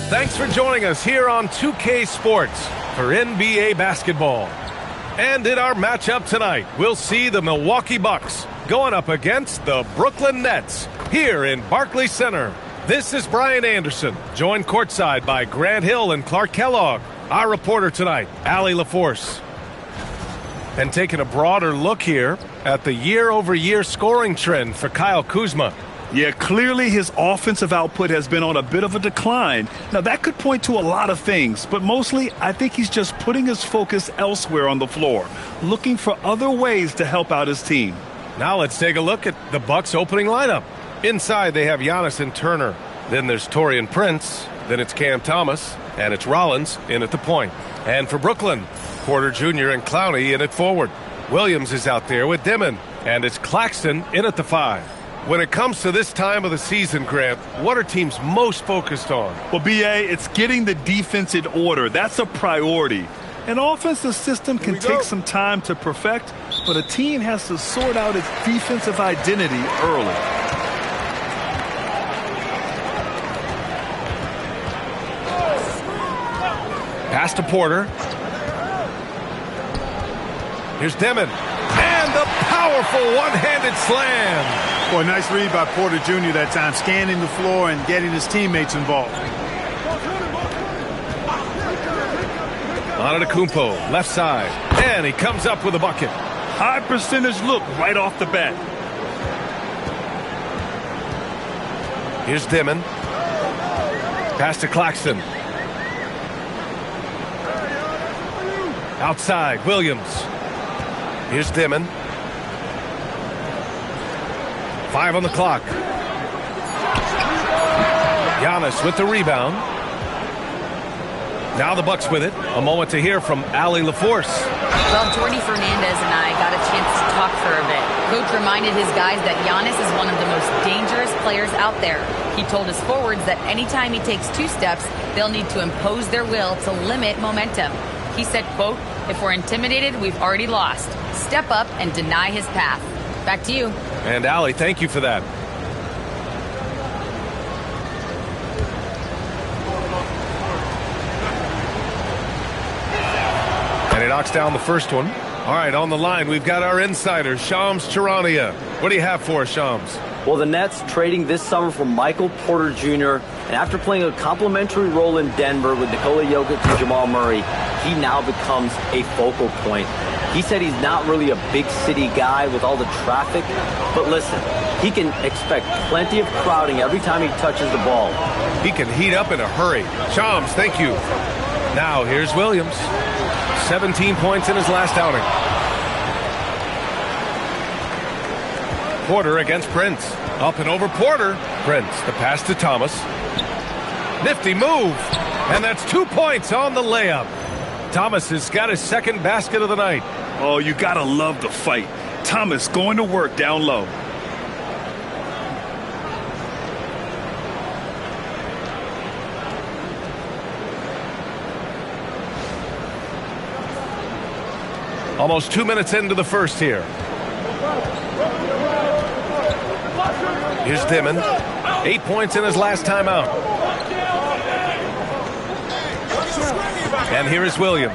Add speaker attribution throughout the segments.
Speaker 1: Thanks for joining us here on 2K Sports for NBA basketball. And in our matchup tonight, we'll see the Milwaukee Bucks going up against the Brooklyn Nets here in Barclays Center. This is Brian Anderson, joined courtside by Grant Hill and Clark Kellogg. Our reporter tonight, Allie LaForce. And taking a broader look here at the year-over-year scoring trend for Kyle Kuzma.
Speaker 2: Yeah, clearly his offensive output has been on a bit of a decline. Now, that could point to a lot of things, but mostly I think he's just putting his focus elsewhere on the floor, looking for other ways to help out his team.
Speaker 1: Now let's take a look at the Bucks' opening lineup. Inside, they have Giannis and Turner. Then there's Taurean Prince. Then it's Cam Thomas. And it's Rollins in at the point. And for Brooklyn, Porter Jr. and Clowney in at forward. Williams is out there with Dimon. And it's Claxton in at the 5. When it comes to this time of the season, Grant, what are teams most focused on?
Speaker 2: Well, B.A., it's getting the defense in order. That's a priority. An offensive system can take some time to perfect, but a team has to sort out its defensive identity early.
Speaker 1: Pass to Porter. Here's Dimon. And the powerful one-handed slam.
Speaker 3: Boy, nice read by Porter Jr. that time, scanning the floor and getting his teammates involved.
Speaker 1: Antetokounmpo, left side. And he comes up with a bucket.
Speaker 2: High percentage look right off the bat.
Speaker 1: Here's Dimon. Pass to Claxton. Outside, Williams. Here's Dimon. 5 on the clock. Giannis with the rebound. Now the Bucks with it. A moment to hear from Allie LaForce.
Speaker 4: Well, Jordy Fernandez and I got a chance to talk for a bit. Coach reminded his guys that Giannis is one of the most dangerous players out there. He told his forwards that anytime he takes 2 steps, they'll need to impose their will to limit momentum. He said, quote, "If we're intimidated, we've already lost. Step up and deny his path." Back to you.
Speaker 1: And Allie, thank you for that. And he knocks down the first one. All right, on the line, we've got our insider, Shams Charania. What do you have for us, Shams?
Speaker 5: Well, the Nets trading this summer for Michael Porter Jr., and after playing a complimentary role in Denver with Nikola Jokic and Jamal Murray, he now becomes a focal point. He said he's not really a big city guy with all the traffic, but listen, he can expect plenty of crowding every time he touches the ball.
Speaker 1: He can heat up in a hurry. Shams, thank you. Now, here's Williams. 17 points in his last outing. Porter against Prince. Up and over Porter. Prince, the pass to Thomas. Nifty move. And that's 2 points on the layup. Thomas has got his second basket of the night.
Speaker 2: Oh, you gotta love the fight. Thomas going to work down low.
Speaker 1: Almost 2 minutes into the first here. Here's Dimon. 8 points in his last timeout. And here is Williams.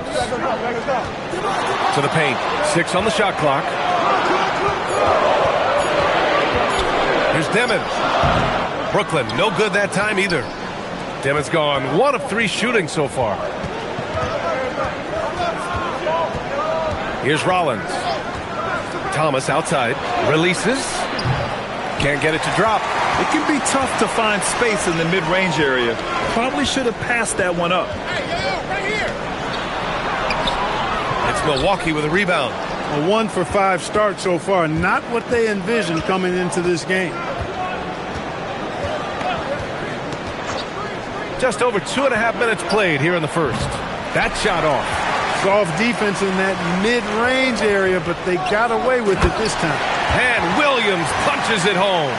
Speaker 1: To the paint. 6 on the shot clock. Here's Dimon. Brooklyn, no good that time either. Dimon's gone 1 of 3 shooting so far. Here's Rollins. Thomas outside. Releases. Can't get it to drop.
Speaker 2: It can be tough to find space in the mid-range area. Probably should have passed that one up.
Speaker 1: It's Milwaukee with a rebound.
Speaker 3: A 1 for 5 start so far. Not what they envisioned coming into this game.
Speaker 1: Just over 2.5 minutes played here in the first. That shot off.
Speaker 3: Soft defense in that mid-range area, but they got away with it this time.
Speaker 1: And Williams punches it home.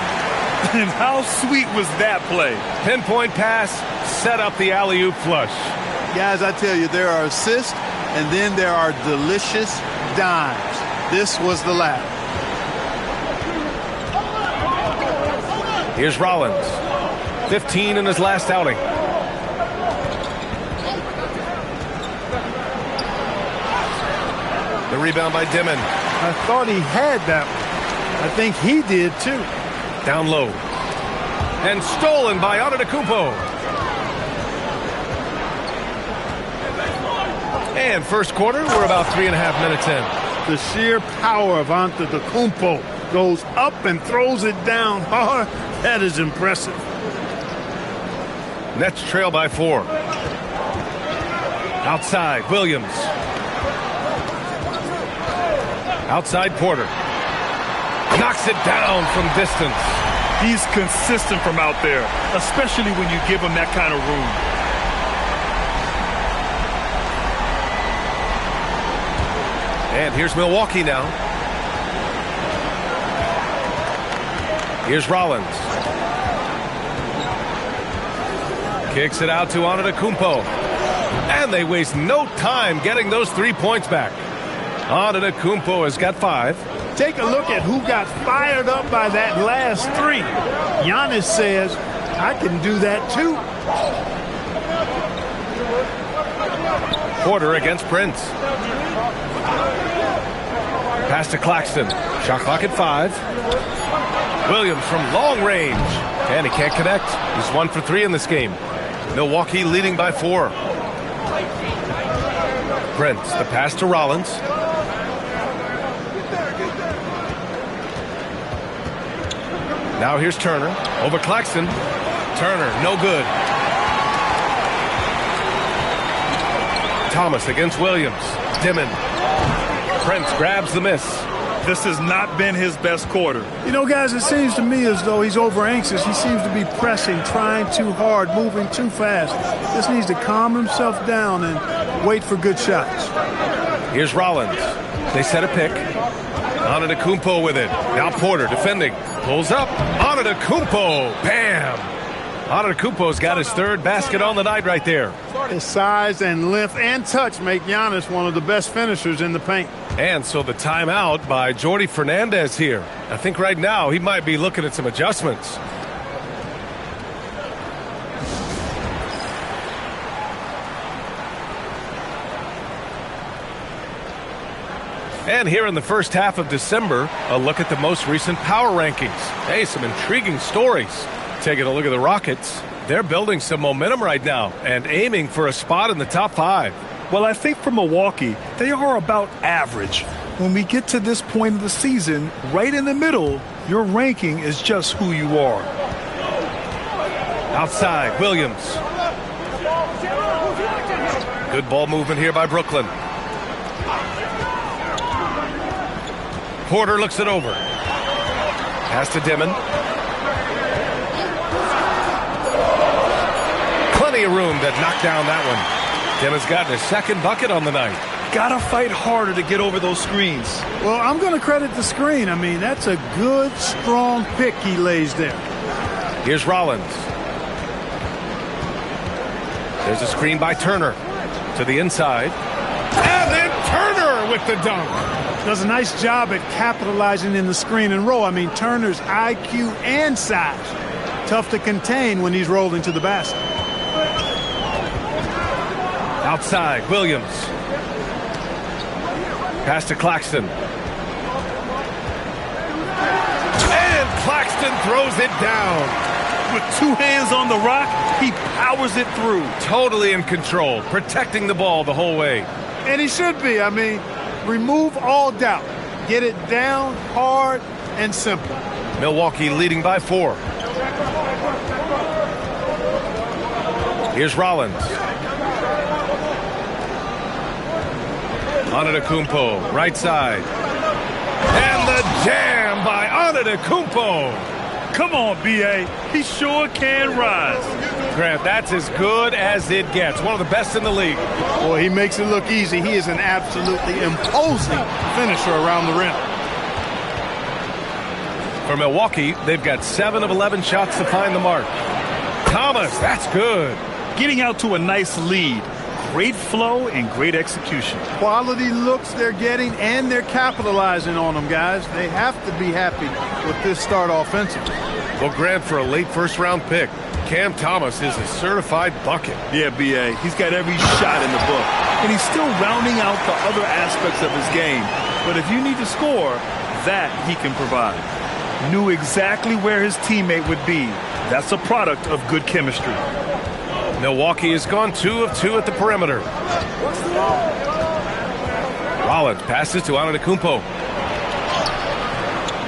Speaker 2: And how sweet was that play?
Speaker 1: Pinpoint pass, set up the alley-oop flush.
Speaker 3: Guys, I tell you, there are assists, and then there are delicious dimes. This was the lap.
Speaker 1: Here's Rollins. 15 in his last outing. rebound by Dimon.
Speaker 3: I thought he had that one. I think he did too.
Speaker 1: Down low. And stolen by Antetokounmpo. And first quarter, we're about 3.5 minutes in.
Speaker 3: The sheer power of Antetokounmpo goes up and throws it down hard. That is impressive.
Speaker 1: Nets trail by 4. Outside, Williams. Outside, Porter. Knocks it down from distance.
Speaker 2: He's consistent from out there, especially when you give him that kind of room.
Speaker 1: And here's Milwaukee now. Here's Rollins. Kicks it out to Antetokounmpo. And they waste no time getting those 3 points back. Antetokounmpo has got 5.
Speaker 3: Take a look at who got fired up by that last 3. Giannis says, I can do that too.
Speaker 1: Porter against Prince. Pass to Claxton. Shot clock at 5. Williams from long range. And he can't connect. He's 1 for 3 in this game. Milwaukee leading by 4. Prince, the pass to Rollins. Now here's Turner. Over Claxton. Turner, no good. Thomas against Williams. Dimon. Prince grabs the miss.
Speaker 2: This has not been his best quarter.
Speaker 3: You know, guys, it seems to me as though he's over anxious. He seems to be pressing, trying too hard, moving too fast. Just needs to calm himself down and wait for good shots.
Speaker 1: Here's Rollins. They set a pick. Antetokounmpo with it. Now Porter defending. Pulls up. Antetokounmpo. Bam! Antetokounmpo's got his 3rd basket on the night right there.
Speaker 3: His size and length and touch make Giannis one of the best finishers in the paint.
Speaker 1: And so the timeout by Jordi Fernandez here. I think right now he might be looking at some adjustments. And here in the first half of December, a look at the most recent power rankings. Hey, some intriguing stories. Taking a look at the Rockets. They're building some momentum right now and aiming for a spot in the top 5.
Speaker 2: Well, I think for Milwaukee, they are about average. When we get to this point of the season, right in the middle, your ranking is just who you are.
Speaker 1: Outside, Williams. Good ball movement here by Brooklyn. Porter looks it over. Pass to Dimon. Plenty of room to knock down that one. Dimon's gotten his 2nd bucket on the night.
Speaker 2: Gotta fight harder to get over those screens.
Speaker 3: Well, I'm going to credit the screen. I mean, that's a good, strong pick he lays there.
Speaker 1: Here's Rollins. There's a screen by Turner to the inside. And then Turner with the dunk.
Speaker 3: Does a nice job at capitalizing in the screen and roll. I mean, Turner's IQ and size. Tough to contain when he's rolled into the basket.
Speaker 1: Outside, Williams. Pass to Claxton. And Claxton throws it down.
Speaker 2: With 2 hands on the rock, he powers it through.
Speaker 1: Totally in control, protecting the ball the whole way.
Speaker 3: And he should be. I mean, remove all doubt. Get it down, hard, and simple.
Speaker 1: Milwaukee leading by 4. Here's Rollins. Antetokounmpo, right side. And the jam by Antetokounmpo.
Speaker 2: Come on, B.A. He sure can rise.
Speaker 1: Grant, that's as good as it gets. One of the best in the league.
Speaker 3: Boy, he makes it look easy. He is an absolutely imposing finisher around the rim.
Speaker 1: For Milwaukee, they've got 7 of 11 shots to find the mark. Thomas, that's good.
Speaker 2: Getting out to a nice lead. Great flow and great execution.
Speaker 3: Quality looks they're getting, and they're capitalizing on them, guys. They have to be happy with this start offensively.
Speaker 1: Well, Grant, for a late first-round pick, Cam Thomas is a certified bucket.
Speaker 2: Yeah, B.A. He's got every shot in the book. and he's still rounding out the other aspects of his game. But if you need to score, that he can provide. Knew exactly where his teammate would be. That's a product of good chemistry.
Speaker 1: Milwaukee has gone 2 of 2 at the perimeter. Rollins passes to Antetokounmpo.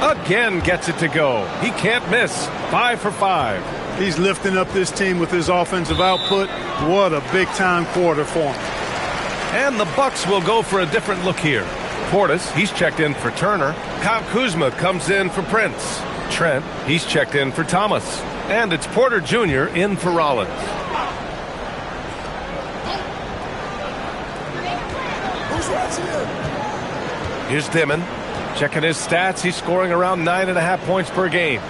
Speaker 1: Again gets it to go. He can't miss. 5 for 5.
Speaker 3: He's lifting up this team with his offensive output. What a big-time quarter for him.
Speaker 1: And the Bucks will go for a different look here. Portis, he's checked in for Turner. Kyle Kuzma comes in for Prince. Trent, he's checked in for Thomas. And it's Porter Jr. in for Rollins. Here's Dimon. Checking his stats, he's scoring around 9.5 points per game.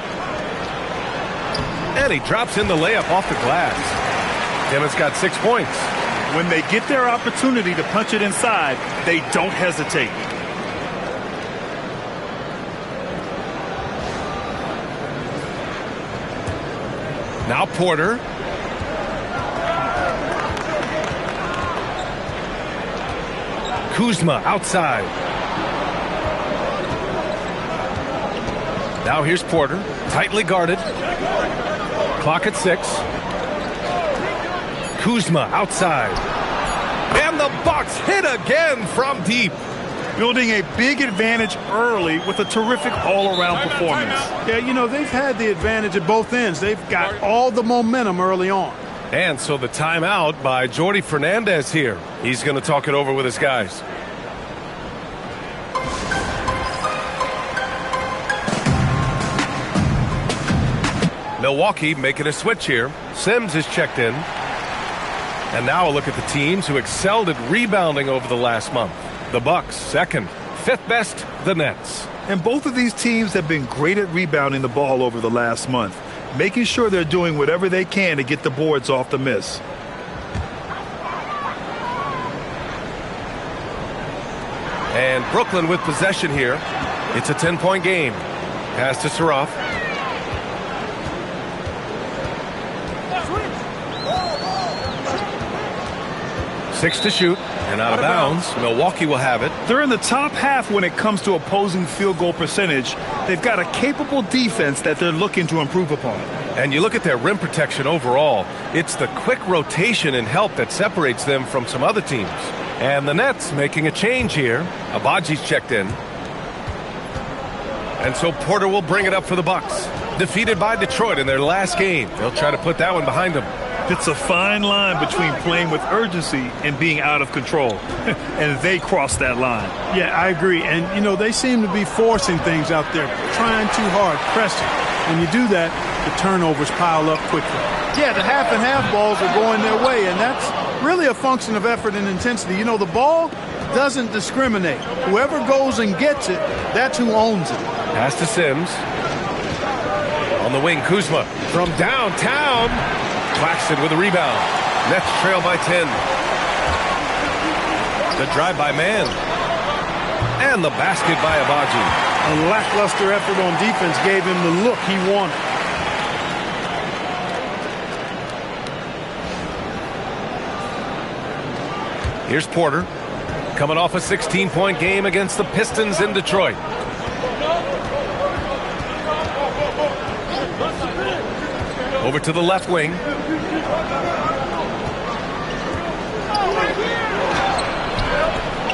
Speaker 1: And he drops in the layup off the glass. Dimmon's got 6 points.
Speaker 2: When they get their opportunity to punch it inside, they don't hesitate.
Speaker 1: Now Porter. Kuzma outside. Now here's Porter, tightly guarded. Clock at 6. Kuzma outside. And the Bucks hit again from deep.
Speaker 2: Building a big advantage early with a terrific all-around performance.
Speaker 3: Yeah, you know, they've had the advantage at both ends. They've got all the momentum early on.
Speaker 1: And so the timeout by Jordi Fernandez here. He's going to talk it over with his guys. Milwaukee making a switch here. Sims is checked in. And now a look at the teams who excelled at rebounding over the last month. The Bucks, second. Fifth best, the Nets.
Speaker 2: And both of these teams have been great at rebounding the ball over the last month, making sure they're doing whatever they can to get the boards off the miss.
Speaker 1: And Brooklyn with possession here. It's a 10-point game. Pass to Saroff. Six to shoot, and out of bounds. Milwaukee will have it.
Speaker 2: They're in the top half when it comes to opposing field goal percentage. They've got a capable defense that they're looking to improve upon.
Speaker 1: And you look at their rim protection overall, it's the quick rotation and help that separates them from some other teams. And the Nets making a change here. Abaji's checked in. And so Porter will bring it up for the Bucks. Defeated by Detroit in their last game. They'll try to put that one behind them.
Speaker 2: It's a fine line between playing with urgency and being out of control. And they cross that line.
Speaker 3: Yeah, I agree. And, you know, they seem to be forcing things out there, trying too hard, pressing. When you do that, the turnovers pile up quickly. Yeah, the half-and-half balls are going their way, and that's really a function of effort and intensity. You know, the ball doesn't discriminate. Whoever goes and gets it, that's who owns it.
Speaker 1: Pass to Sims. On the wing, Kuzma from downtown. Claxton with a rebound. Nets trail by 10. The drive by Mann. And the basket by Abaji.
Speaker 3: A lackluster effort on defense gave him the look he wanted.
Speaker 1: Here's Porter. Coming off a 16-point game against the Pistons in Detroit. Over to the left wing.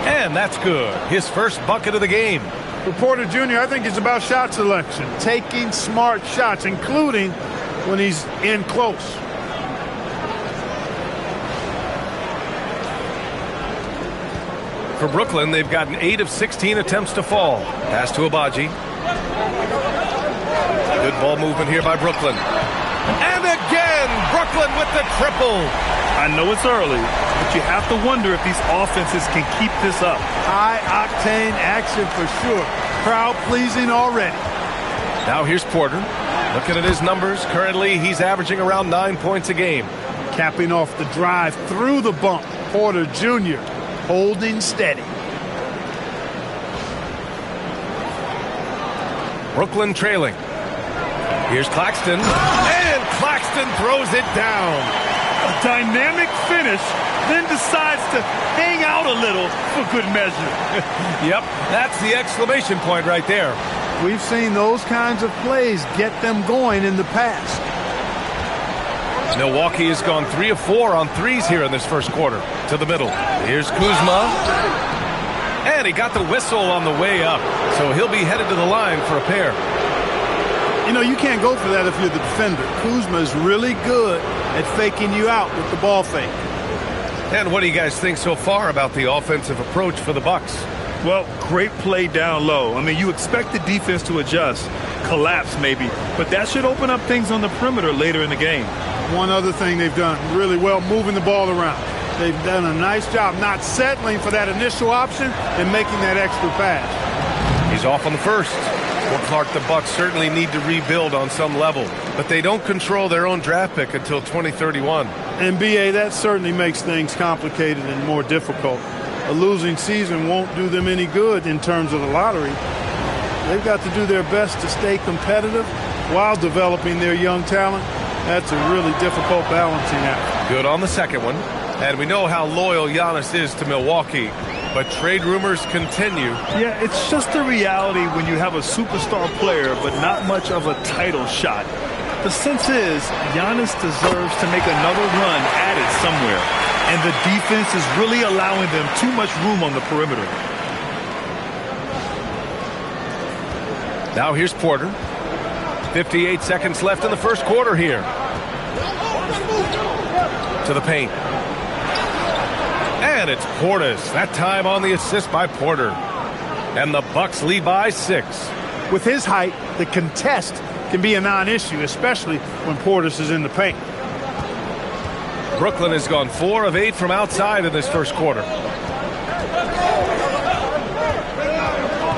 Speaker 1: And that's good. His first bucket of the game.
Speaker 3: For Porter Jr., I think it's about shot selection. Taking smart shots, including when he's in close.
Speaker 1: For Brooklyn, they've gotten 8 of 16 attempts to fall. Pass to Abaji. Good ball movement here by Brooklyn. And again, Brooklyn with the triple.
Speaker 2: I know it's early, but you have to wonder if these offenses can keep this up.
Speaker 3: High-octane action for sure. Crowd-pleasing already.
Speaker 1: Now here's Porter. Looking at his numbers, currently he's averaging around 9 points a game.
Speaker 3: Capping off the drive through the bump, Porter Jr. holding steady.
Speaker 1: Brooklyn trailing. Here's Claxton. And Claxton throws it down.
Speaker 2: A dynamic finish, then decides to hang out a little for good measure.
Speaker 1: Yep, that's the exclamation point right there.
Speaker 3: We've seen those kinds of plays get them going in the past.
Speaker 1: Milwaukee has gone 3 of 4 on threes here in this first quarter. To the middle. Here's Kuzma. And he got the whistle on the way up. So he'll be headed to the line for a pair.
Speaker 3: You know, you can't go for that if you're the defender. Kuzma is really good at faking you out with the ball fake.
Speaker 1: And what do you guys think so far about the offensive approach for the Bucks?
Speaker 2: Well, great play down low. I mean, you expect the defense to adjust, collapse maybe, but that should open up things on the perimeter later in the game.
Speaker 3: One other thing they've done really well, moving the ball around. They've done a nice job not settling for that initial option and making that extra pass.
Speaker 1: He's off on the first. Well, Clark, the Bucks certainly need to rebuild on some level, but they don't control their own draft pick until 2031.
Speaker 3: And B.A., that certainly makes things complicated and more difficult. A losing season won't do them any good in terms of the lottery. They've got to do their best to stay competitive while developing their young talent. That's a really difficult balancing act.
Speaker 1: Good on the second one. And we know how loyal Giannis is to Milwaukee, but trade rumors continue.
Speaker 2: Yeah, it's just a reality when you have a superstar player, but not much of a title shot. The sense is Giannis deserves to make another run at it somewhere, and the defense is really allowing them too much room on the perimeter.
Speaker 1: Now here's Porter. 58 seconds left in the first quarter here. To the paint. And it's Portis. That time on the assist by Porter. And the Bucks lead by 6.
Speaker 3: With his height, the contest can be a non-issue, especially when Portis is in the paint.
Speaker 1: Brooklyn has gone 4 of 8 from outside in this first quarter.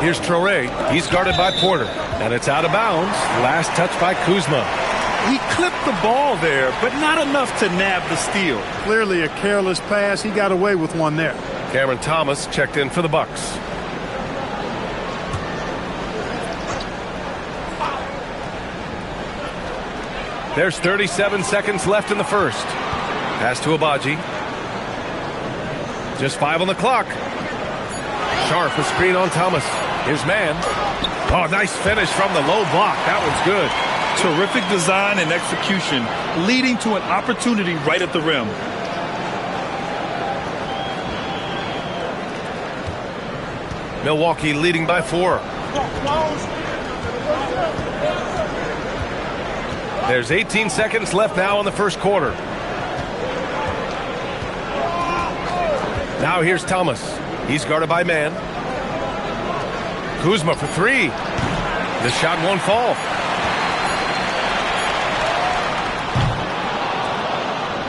Speaker 1: Here's Traoré. He's guarded by Porter. And it's out of bounds. Last touch by Kuzma.
Speaker 2: He clipped the ball there, but not enough to nab the steal.
Speaker 3: Clearly a careless pass. He got away with one there.
Speaker 1: Cameron Thomas checked in for the Bucks. There's 37 seconds left in the first. Pass to Abaji. Just 5 on the clock. Sharp a screen on Thomas. His man. Oh, nice finish from the low block. That one's good.
Speaker 2: Terrific design and execution, leading to an opportunity right at the rim.
Speaker 1: Milwaukee leading by 4. There's 18 seconds left now in the first quarter. Now here's Thomas. He's guarded by man. Kuzma for 3. The shot won't fall.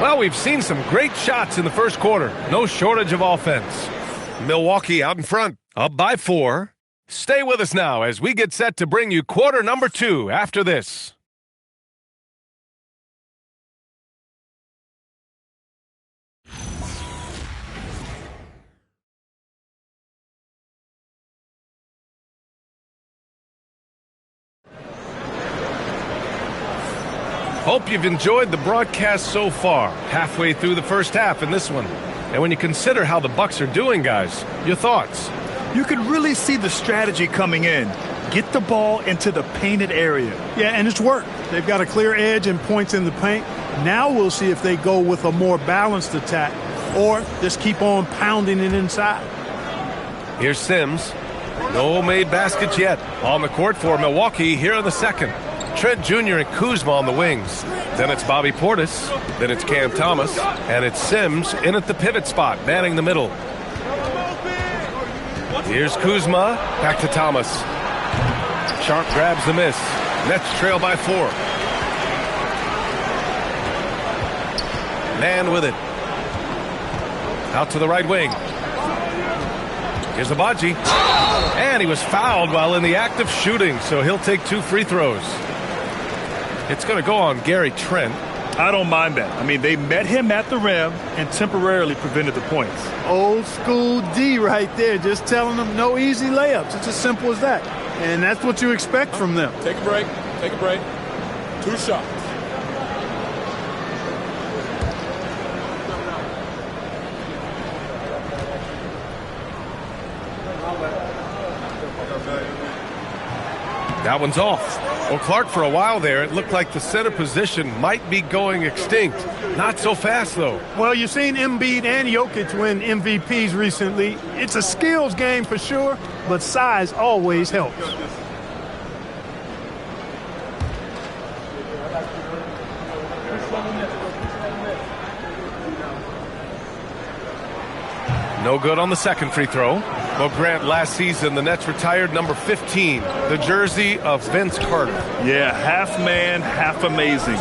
Speaker 1: Well, we've seen some great shots in the first quarter. No shortage of offense. Milwaukee out in front, up by 4. Stay with us now as we get set to bring you quarter number 2 after this. Hope you've enjoyed the broadcast so far. Halfway through the first half in this one. And when you consider how the Bucks are doing, guys, your thoughts?
Speaker 2: You can really see the strategy coming in. Get the ball into the painted area.
Speaker 3: Yeah, and it's worked. They've got a clear edge and points in the paint. Now we'll see if they go with a more balanced attack or just keep on pounding it inside.
Speaker 1: Here's Sims. No made baskets yet. On the court for Milwaukee here in the second. Trent Jr. and Kuzma on the wings. Then it's Bobby Portis. Then it's Cam Thomas. And it's Sims in at the pivot spot, manning the middle. Here's Kuzma. Back to Thomas. Sharp grabs the miss. Nets trail by 4. Man with it. Out to the right wing. Here's Abaji. And he was fouled while in the act of shooting, so he'll take 2 free throws. It's going to go on Gary Trent.
Speaker 2: I don't mind that. I mean, they met him at the rim and temporarily prevented the points.
Speaker 3: Old school D right there, just telling them no easy layups. It's as simple as that. And that's what you expect from them.
Speaker 6: Take a break. Take a break. 2 shots.
Speaker 1: That one's off. Well, Clark, for a while there, it looked like the center position might be going extinct. Not so fast, though.
Speaker 3: Well, you've seen Embiid and Jokic win MVPs recently. It's a skills game for sure, but size always helps.
Speaker 1: No good on the second free throw. Well, Grant, last season, the Nets retired number 15, the jersey of Vince Carter.
Speaker 2: Yeah, half man, half amazing.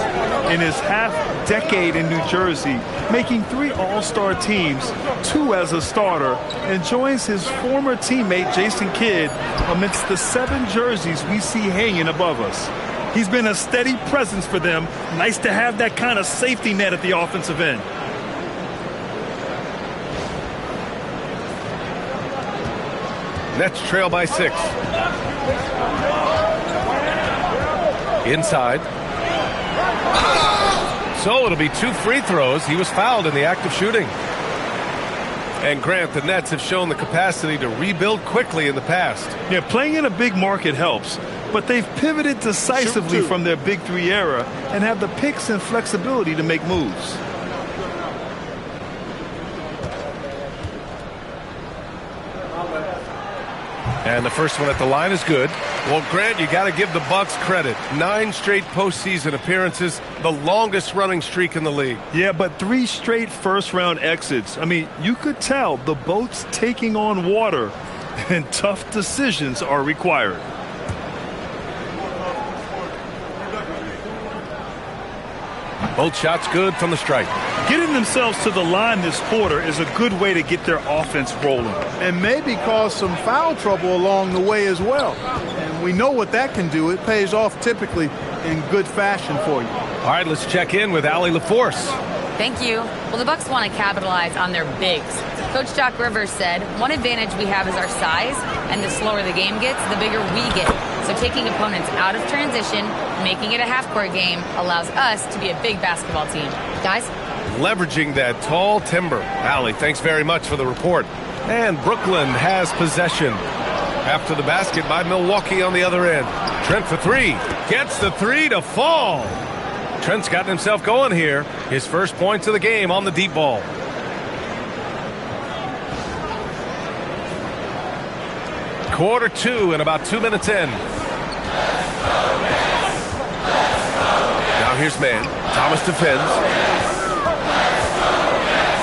Speaker 2: In his half-decade in New Jersey, making 3 All-Star teams, 2 as a starter, and joins his former teammate Jason Kidd amidst the 7 jerseys we see hanging above us. He's been a steady presence for them. Nice to have that kind of safety net at the offensive end.
Speaker 1: Nets trail by 6. Inside. So it'll be 2 free throws. He was fouled in the act of shooting. And Grant, the Nets have shown the capacity to rebuild quickly in the past.
Speaker 2: Yeah, playing in a big market helps, but they've pivoted decisively from their Big 3 era and have the picks and flexibility to make moves.
Speaker 1: And the first one at the line is good. Well, Grant, you got to give the Bucks credit. 9 straight postseason appearances, the longest running streak in the league.
Speaker 2: Yeah, but 3 straight first-round exits. I mean, you could tell the boat's taking on water, and tough decisions are required.
Speaker 1: Both shots good from the stripe.
Speaker 2: Getting themselves to the line this quarter is a good way to get their offense rolling.
Speaker 3: And maybe cause some foul trouble along the way as well. And we know what that can do. It pays off typically in good fashion for you.
Speaker 1: All right, let's check in with Allie LaForce.
Speaker 4: Thank you. Well, the Bucks want to capitalize on their bigs. Coach Doc Rivers said, one advantage we have is our size, and the slower the game gets, the bigger we get. So taking opponents out of transition, making it a half-court game, allows us to be a big basketball team. Guys?
Speaker 1: Leveraging that tall timber. Allie, thanks very much for the report. And Brooklyn has possession. After the basket by Milwaukee on the other end. Trent for 3. Gets the 3 to fall. Trent's gotten himself going here. His first points of the game on the deep ball. Quarter 2 and about 2 minutes in. Now here's man. Thomas defends.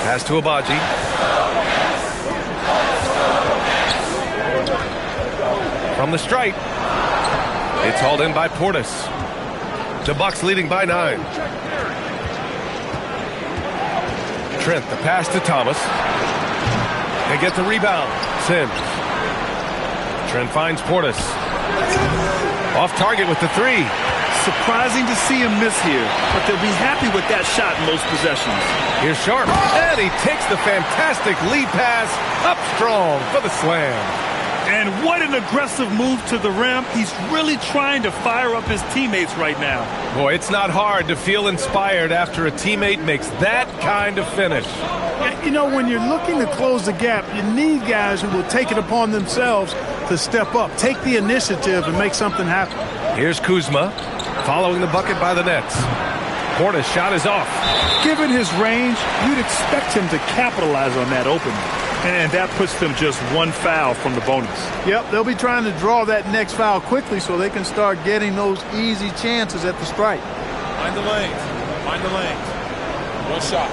Speaker 1: Pass to Abaji. From the stripe. It's hauled in by Portis. The Bucks leading by 9. Trent, the pass to Thomas. They get the rebound. Sims. Trent finds Portis. Off target with the 3.
Speaker 2: Surprising to see him miss here, but they'll be happy with that shot in most possessions.
Speaker 1: Here's Sharp, and he takes the fantastic lead pass up strong for the slam.
Speaker 2: And what an aggressive move to the rim. He's really trying to fire up his teammates right now.
Speaker 1: Boy, it's not hard to feel inspired after a teammate makes that kind of finish.
Speaker 3: You know, when you're looking to close the gap, you need guys who will take it upon themselves to step up, take the initiative, and make something happen.
Speaker 1: Here's Kuzma, following the bucket by the Nets. Portis' shot is off.
Speaker 2: Given his range, you'd expect him to capitalize on that opening. And that puts them just 1 foul from the bonus.
Speaker 3: Yep, they'll be trying to draw that next foul quickly so they can start getting those easy chances at the stripe.
Speaker 6: Find the lanes. Find the lanes. One shot.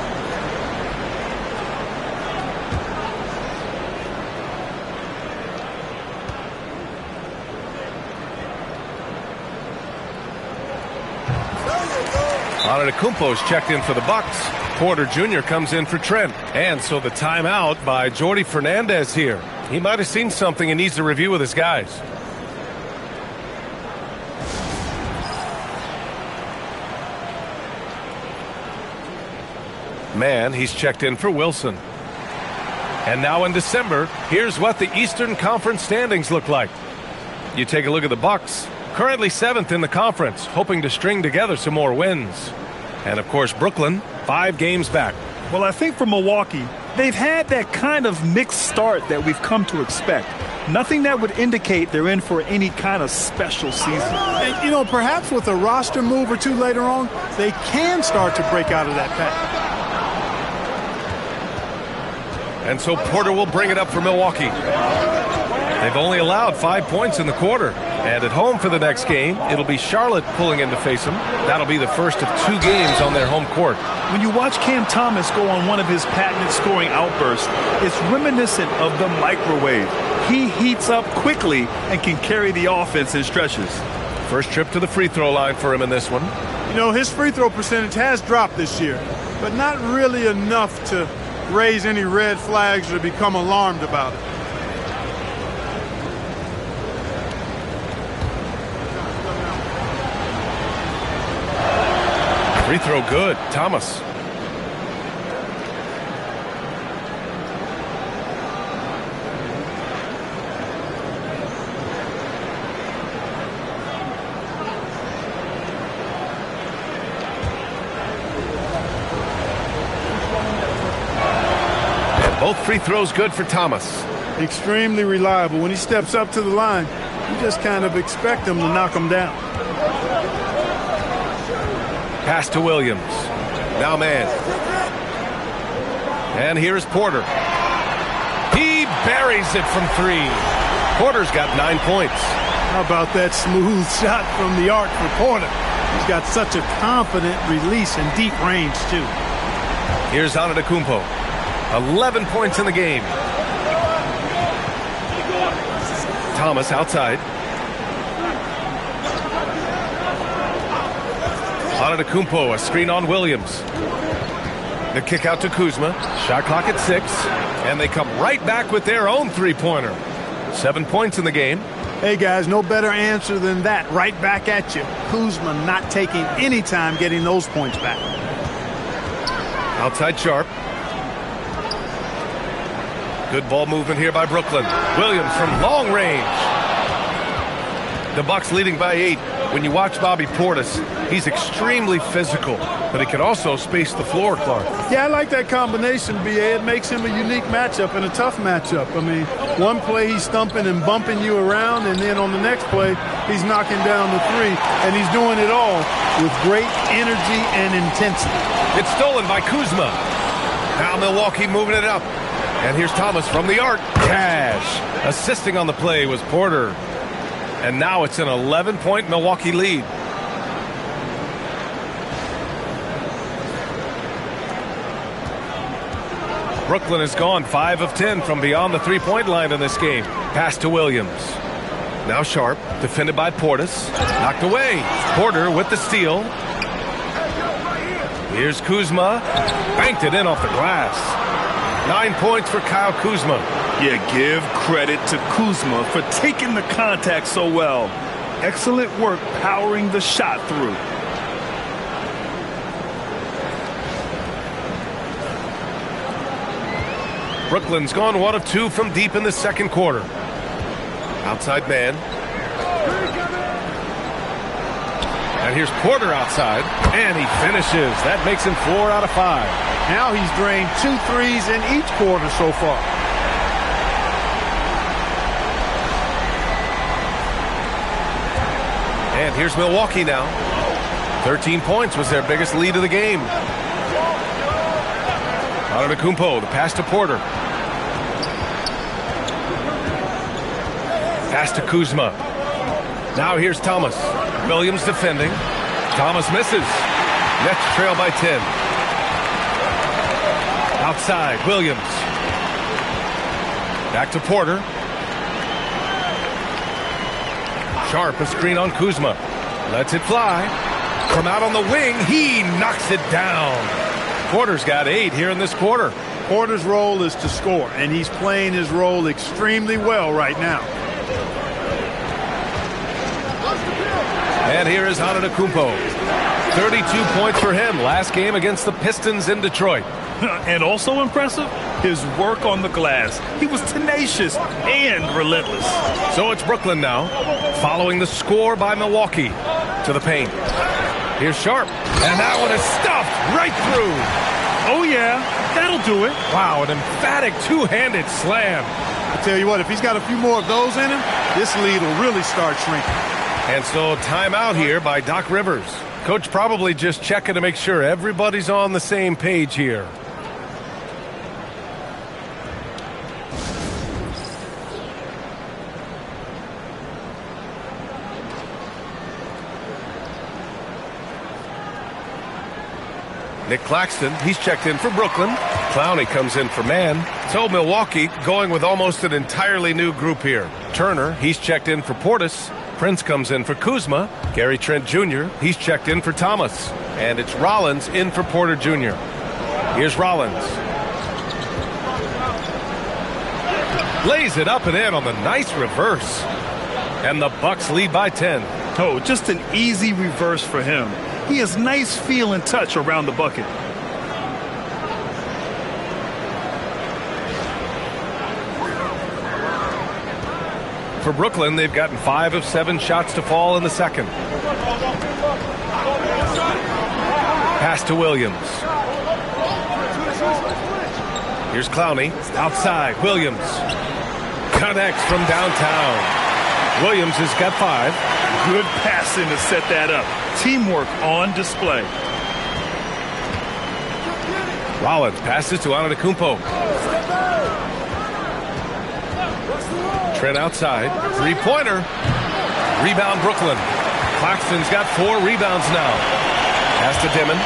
Speaker 1: Antetokounmpo's checked in for the Bucks. Porter Jr. comes in for Trent. And so the timeout by Jordi Fernandez here. He might have seen something and needs to review with his guys. Man, he's checked in for Wilson. And now in December, here's what the Eastern Conference standings look like. You take a look at the Bucks, currently 7th in the conference, hoping to string together some more wins. And of course, Brooklyn, 5 games back.
Speaker 2: Well, I think for Milwaukee, they've had that kind of mixed start that we've come to expect. Nothing that would indicate they're in for any kind of special season.
Speaker 3: And, you know, perhaps with a roster move or two later on, they can start to break out of that pattern.
Speaker 1: And so Porter will bring it up for Milwaukee. They've only allowed 5 points in the quarter. And at home for the next game, it'll be Charlotte pulling in to face them. That'll be the first of 2 games on their home court.
Speaker 2: When you watch Cam Thomas go on one of his patented scoring outbursts, it's reminiscent of the microwave. He heats up quickly and can carry the offense in stretches.
Speaker 1: First trip to the free throw line for him in this one.
Speaker 3: You know, his free throw percentage has dropped this year, but not really enough to raise any red flags or become alarmed about it.
Speaker 1: Free throw good. Thomas. And both free throws good for Thomas.
Speaker 3: Extremely reliable. When he steps up to the line, you just kind of expect him to knock him down.
Speaker 1: Pass to Williams. Now man. And here's Porter. He buries it from 3. Porter's got 9 points.
Speaker 3: How about that smooth shot from the arc for Porter? He's got such a confident release and deep range, too.
Speaker 1: Here's Antetokounmpo. 11 points in the game. Thomas outside. Antetokounmpo, a screen on Williams. The kick out to Kuzma. Shot clock at 6. And they come right back with their own three-pointer. 7 points in the game.
Speaker 3: Hey, guys, no better answer than that. Right back at you. Kuzma not taking any time getting those points back.
Speaker 1: Outside Sharp. Good ball movement here by Brooklyn. Williams from long range. The Bucks leading by 8. When you watch Bobby Portis, he's extremely physical, but he can also space the floor, Clark.
Speaker 3: Yeah, I like that combination, B.A. It makes him a unique matchup and a tough matchup. I mean, one play he's stumping and bumping you around, and then on the next play, he's knocking down the 3, and he's doing it all with great energy and intensity.
Speaker 1: It's stolen by Kuzma. Now Milwaukee moving it up. And here's Thomas from the arc. Cash. Assisting on the play was Porter. And now it's an 11-point Milwaukee lead. Brooklyn has gone 5 of 10 from beyond the three-point line in this game. Pass to Williams. Now Sharp, defended by Portis. Knocked away. Porter with the steal. Here's Kuzma. Banked it in off the glass. 9 points for Kyle Kuzma.
Speaker 2: Yeah, give credit to Kuzma for taking the contact so well. Excellent work powering the shot through.
Speaker 1: Brooklyn's gone 1 of 2 from deep in the second quarter. Outside man. And here's Porter outside. And he finishes. That makes him 4 out of 5.
Speaker 3: Now he's drained 2 threes in each quarter so far.
Speaker 1: And here's Milwaukee now. 13 points was their biggest lead of the game. Antetokounmpo, the pass to Porter. Pass to Kuzma. Now here's Thomas. Williams defending. Thomas misses. Nets trail by 10. Outside, Williams. Back to Porter. Sharp, a screen on Kuzma. Lets it fly. From out on the wing, he knocks it down. Porter's got 8 here in this quarter.
Speaker 3: Porter's role is to score, and he's playing his role extremely well right now.
Speaker 1: And here is Antetokounmpo. 32 points for him last game against the Pistons in Detroit.
Speaker 2: And also impressive, his work on the glass. He was tenacious and relentless.
Speaker 1: So it's Brooklyn now, following the score by Milwaukee to the paint. Here's Sharp, and that one is stuffed right through.
Speaker 2: Oh, yeah. That'll do it.
Speaker 1: Wow, an emphatic two-handed slam.
Speaker 3: I tell you what, if he's got a few more of those in him, this lead will really start shrinking.
Speaker 1: And so timeout here by Doc Rivers. Coach probably just checking to make sure everybody's on the same page here. Nick Claxton, he's checked in for Brooklyn. Clowney comes in for man. So Milwaukee going with almost an entirely new group here. Turner, he's checked in for Portis. Prince comes in for Kuzma. Gary Trent Jr., he's checked in for Thomas. And it's Rollins in for Porter Jr. Here's Rollins. Lays it up and in on the nice reverse. And the Bucks lead by 10.
Speaker 2: Oh, just an easy reverse for him. He has nice feel and touch around the bucket.
Speaker 1: For Brooklyn, they've gotten 5 of 7 shots to fall in the second. Pass to Williams. Here's Clowney. Outside. Williams. Connects from downtown. Williams has got 5.
Speaker 2: Good passing to set that up. Teamwork on display.
Speaker 1: Rollins passes to Antetokounmpo. Trent outside. Three-pointer. Rebound Brooklyn. Claxton's got 4 rebounds now. Pass to Dimon.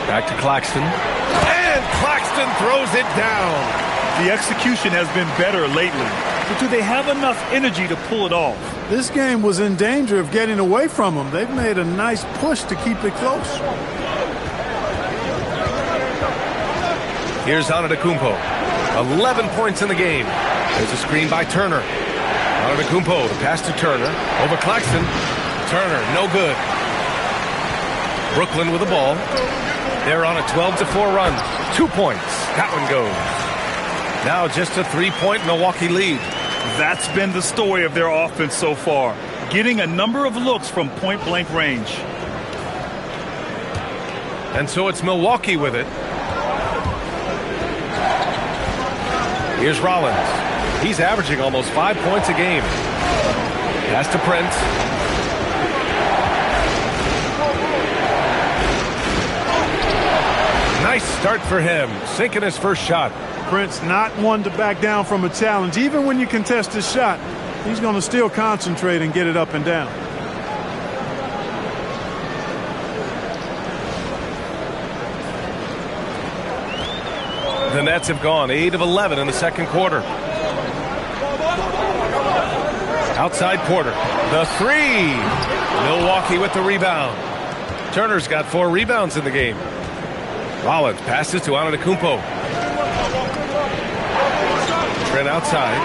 Speaker 1: Back to Claxton. And Claxton throws it down.
Speaker 2: The execution has been better lately, but do they have enough energy to pull it off?
Speaker 3: This game was in danger of getting away from them. They've made a nice push to keep it close.
Speaker 1: Here's Antetokounmpo. 11 points in the game. There's a screen by Turner. Antetokounmpo, the pass to Turner. Over Claxton. Turner, no good. Brooklyn with the ball. They're on a 12-4 run. 2 points. That one goes. Now just a 3-point Milwaukee lead.
Speaker 2: That's been the story of their offense so far. Getting a number of looks from point-blank range.
Speaker 1: And so it's Milwaukee with it. Here's Rollins. He's averaging almost 5 points a game. Pass to Prince. Nice start for him. Sinking his first shot.
Speaker 3: Prince not one to back down from a challenge. Even when you contest his shot, he's going to still concentrate and get it up and down.
Speaker 1: The Nets have gone 8 of 11 in the second quarter. Outside Porter. The 3. Milwaukee with the rebound. Turner's got 4 rebounds in the game. Rollins passes to Antetokounmpo. Trent outside.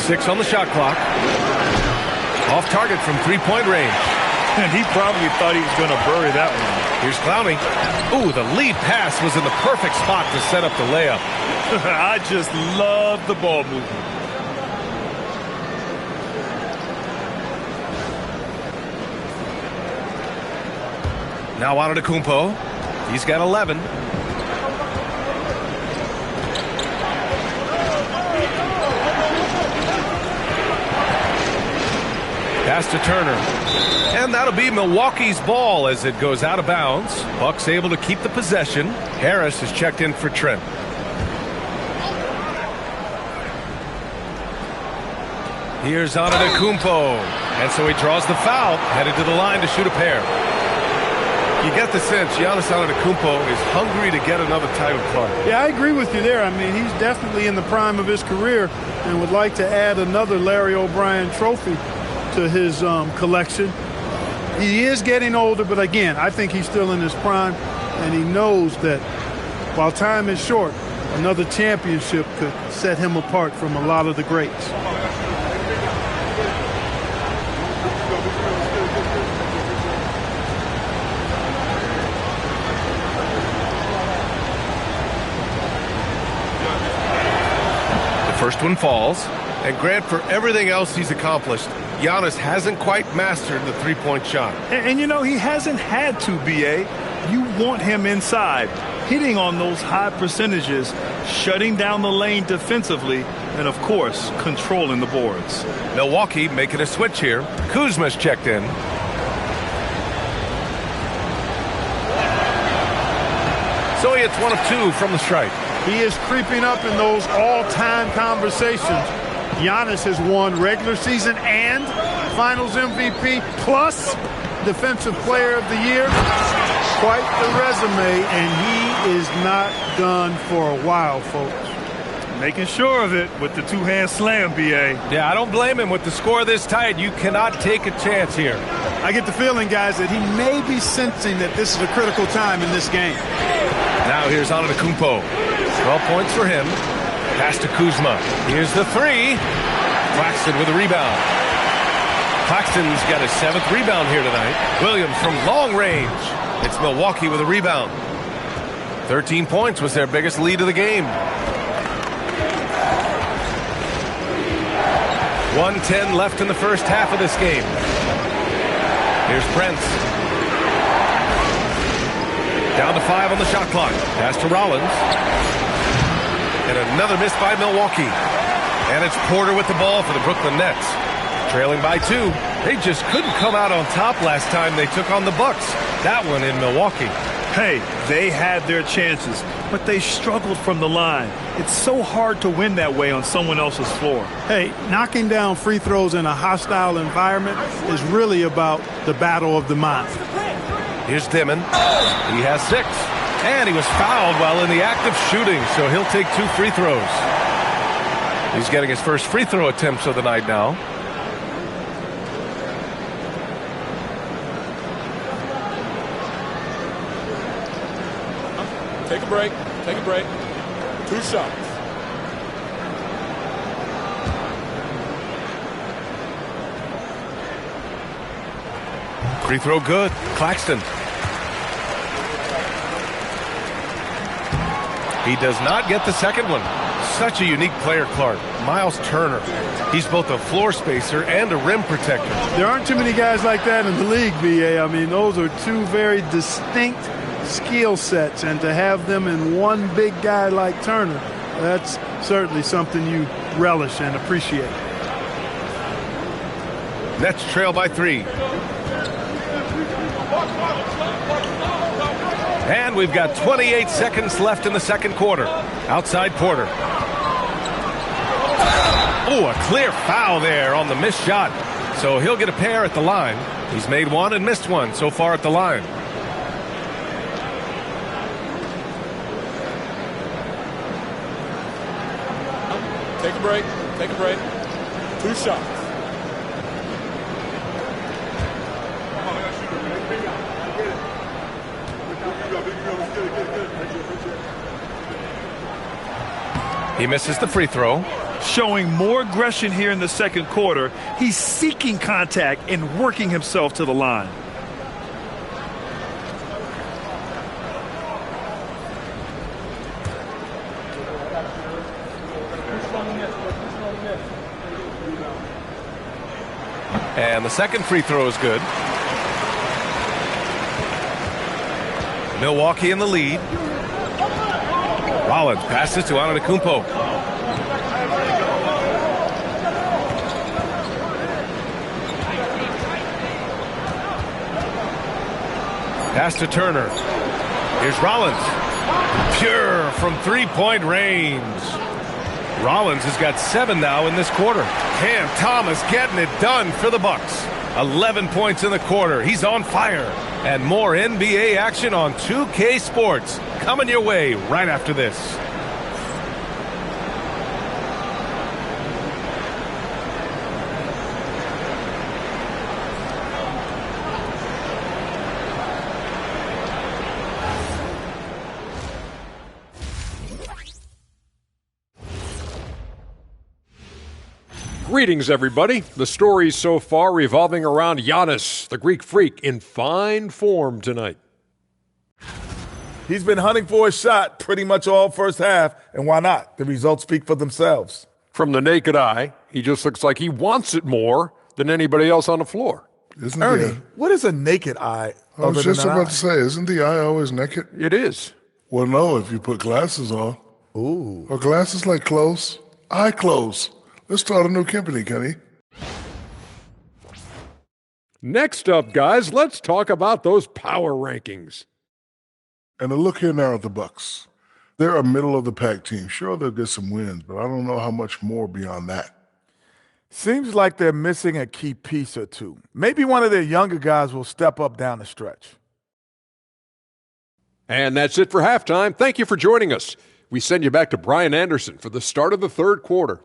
Speaker 1: Six on the shot clock. Off target from three-point range.
Speaker 2: And he probably thought he was going to bury that one.
Speaker 1: Here's Clowney. Ooh, the lead pass was in the perfect spot to set up the layup.
Speaker 2: I just love the ball movement.
Speaker 1: Now Antetokounmpo. He's got 11. Pass to Turner. And that'll be Milwaukee's ball as it goes out of bounds. Bucks able to keep the possession. Harris is checked in for Trent. Here's Antetokounmpo. And so he draws the foul, headed to the line to shoot a pair. You get the sense Giannis Antetokounmpo is hungry to get another title card.
Speaker 3: Yeah, I agree with you there. I mean, he's definitely in the prime of his career and would like to add another Larry O'Brien trophy to his collection. He is getting older, but again, I think he's still in his prime, and he knows that while time is short, another championship could set him apart from a lot of the greats.
Speaker 1: First one falls. And Grant, for everything else he's accomplished, Giannis hasn't quite mastered the three-point shot.
Speaker 2: And you know, he hasn't had to, B.A. You want him inside, hitting on those high percentages, shutting down the lane defensively, and, of course, controlling the boards.
Speaker 1: Milwaukee making a switch here. Kuzma's checked in. So he hits 1 of 2 from the stripe.
Speaker 3: He is creeping up in those all-time conversations. Giannis has won regular season and Finals MVP plus Defensive Player of the Year. Quite the resume, and he is not done for a while, folks.
Speaker 2: Making sure of it with the two-hand slam, B.A.
Speaker 1: Yeah, I don't blame him. With the score this tight, you cannot take a chance here.
Speaker 3: I get the feeling, guys, that he may be sensing that this is a critical time in this game.
Speaker 1: Now here's Antetokounmpo. 12 points for him. Pass to Kuzma. Here's the three. Claxton with a rebound. Claxton's got his 7th rebound here tonight. Williams from long range. It's Milwaukee with a rebound. 13 points was their biggest lead of the game. 1:10 left in the first half of this game. Here's Prince. Down to 5 on the shot clock. Pass to Rollins. And another miss by Milwaukee. And it's Porter with the ball for the Brooklyn Nets. Trailing by 2. They just couldn't come out on top last time they took on the Bucks. That one in Milwaukee.
Speaker 2: Hey, they had their chances, but they struggled from the line. It's so hard to win that way on someone else's floor.
Speaker 3: Hey, knocking down free throws in a hostile environment is really about the battle of the mind.
Speaker 1: Here's Dimon. He has 6. And he was fouled while in the act of shooting, so he'll take 2 free throws. He's getting his first free throw attempts of the night now.
Speaker 6: Take a break. Take a break. 2 shots.
Speaker 1: Free throw good. Claxton. He does not get the second one. Such a unique player, Clark. Miles Turner. He's both a floor spacer and a rim protector.
Speaker 3: There aren't too many guys like that in the league, B.A. I mean, those are 2 very distinct skill sets, and to have them in one big guy like Turner, that's certainly something you relish and appreciate.
Speaker 1: Nets trail by 3. And we've got 28 seconds left in the second quarter. Outside Porter. Oh, a clear foul there on the missed shot. So he'll get a pair at the line. He's made 1 and missed 1 so far at the line.
Speaker 6: Take a break. Take a break. 2 shots.
Speaker 1: He misses the free throw.
Speaker 2: Showing more aggression here in the second quarter. He's seeking contact and working himself to the line.
Speaker 1: And the second free throw is good. Milwaukee in the lead. Rollins passes to Antetokounmpo. Pass to Turner. Here's Rollins. Pure from three-point range. Rollins has got 7 now in this quarter. Cam Thomas getting it done for the Bucks. 11 points in the quarter. He's on fire. And more NBA action on 2K Sports coming your way right after this.
Speaker 7: Greetings, everybody. The stories so far revolving around Giannis, the Greek freak, in fine form tonight.
Speaker 8: He's been hunting for a shot pretty much all first half, and why not? The results speak for themselves.
Speaker 7: From the naked eye, He just looks like he wants it more than anybody else on the floor.
Speaker 8: Isn't
Speaker 9: Ernie, what is a naked eye?
Speaker 8: I was just about to say, isn't the eye always naked?
Speaker 7: It is.
Speaker 8: Well, no, if you put glasses on.
Speaker 9: Ooh.
Speaker 8: Are glasses like clothes? Eye clothes. Let's start a new company, Kenny.
Speaker 7: Next up, guys, let's talk about those power rankings.
Speaker 8: And a look here now at the Bucks. They're a middle-of-the-pack team. Sure, they'll get some wins, but I don't know how much more beyond that.
Speaker 9: Seems like they're missing a key piece or two. Maybe one of their younger guys will step up down the stretch.
Speaker 7: And that's it for halftime. Thank you for joining us. We send you back to Brian Anderson for the start of the third quarter.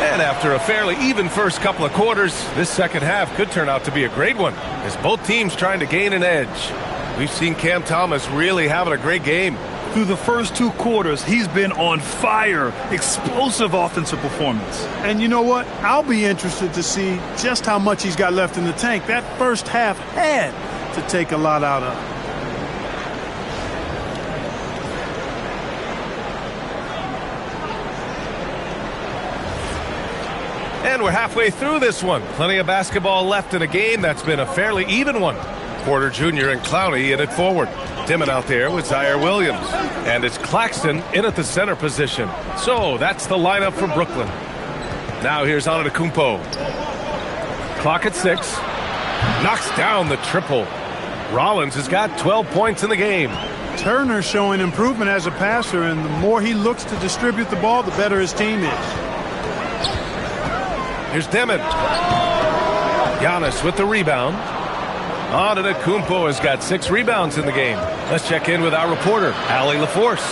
Speaker 1: And after a fairly even first couple of quarters, this second half could turn out to be a great one, as both teams trying to gain an edge. We've seen Cam Thomas really having a great game.
Speaker 2: Through the first 2 quarters, he's been on fire. Explosive offensive performance.
Speaker 3: And you know what? I'll be interested to see just how much he's got left in the tank. That first half had to take a lot out of.
Speaker 1: And we're halfway through this one. Plenty of basketball left in a game that's been a fairly even one. Porter Jr. and Clowney in it forward. Dimon out there with Zaire Williams. And it's Claxton in at the center position. So that's the lineup for Brooklyn. Now here's Antetokounmpo. Clock at 6. Knocks down the triple. Rollins has got 12 points in the game.
Speaker 3: Turner showing improvement as a passer, and the more he looks to distribute the ball, the better his team is.
Speaker 1: Here's Dimon. Giannis with the rebound. Antetokounmpo has got 6 rebounds in the game. Let's check in with our reporter, Allie LaForce.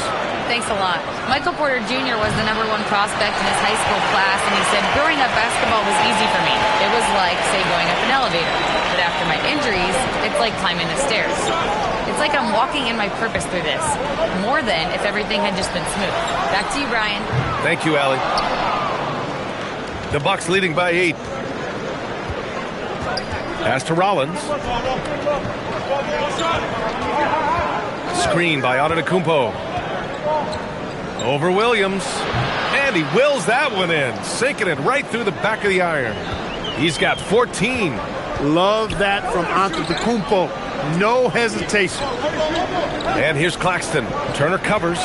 Speaker 4: Thanks a lot. Michael Porter Jr. was the #1 prospect in his high school class, and he said, growing up, basketball was easy for me. It was like, say, going up an elevator. But after my injuries, it's like climbing the stairs. It's like I'm walking in my purpose through this, more than if everything had just been smooth. Back to you, Brian.
Speaker 1: Thank you, Allie. The Bucks leading by 8. Pass to Rollins. Screen by Antetokounmpo. Over Williams. And he wills that one in, sinking it right through the back of the iron. He's got 14.
Speaker 3: Love that from Antetokounmpo. No hesitation.
Speaker 1: And here's Claxton. Turner covers.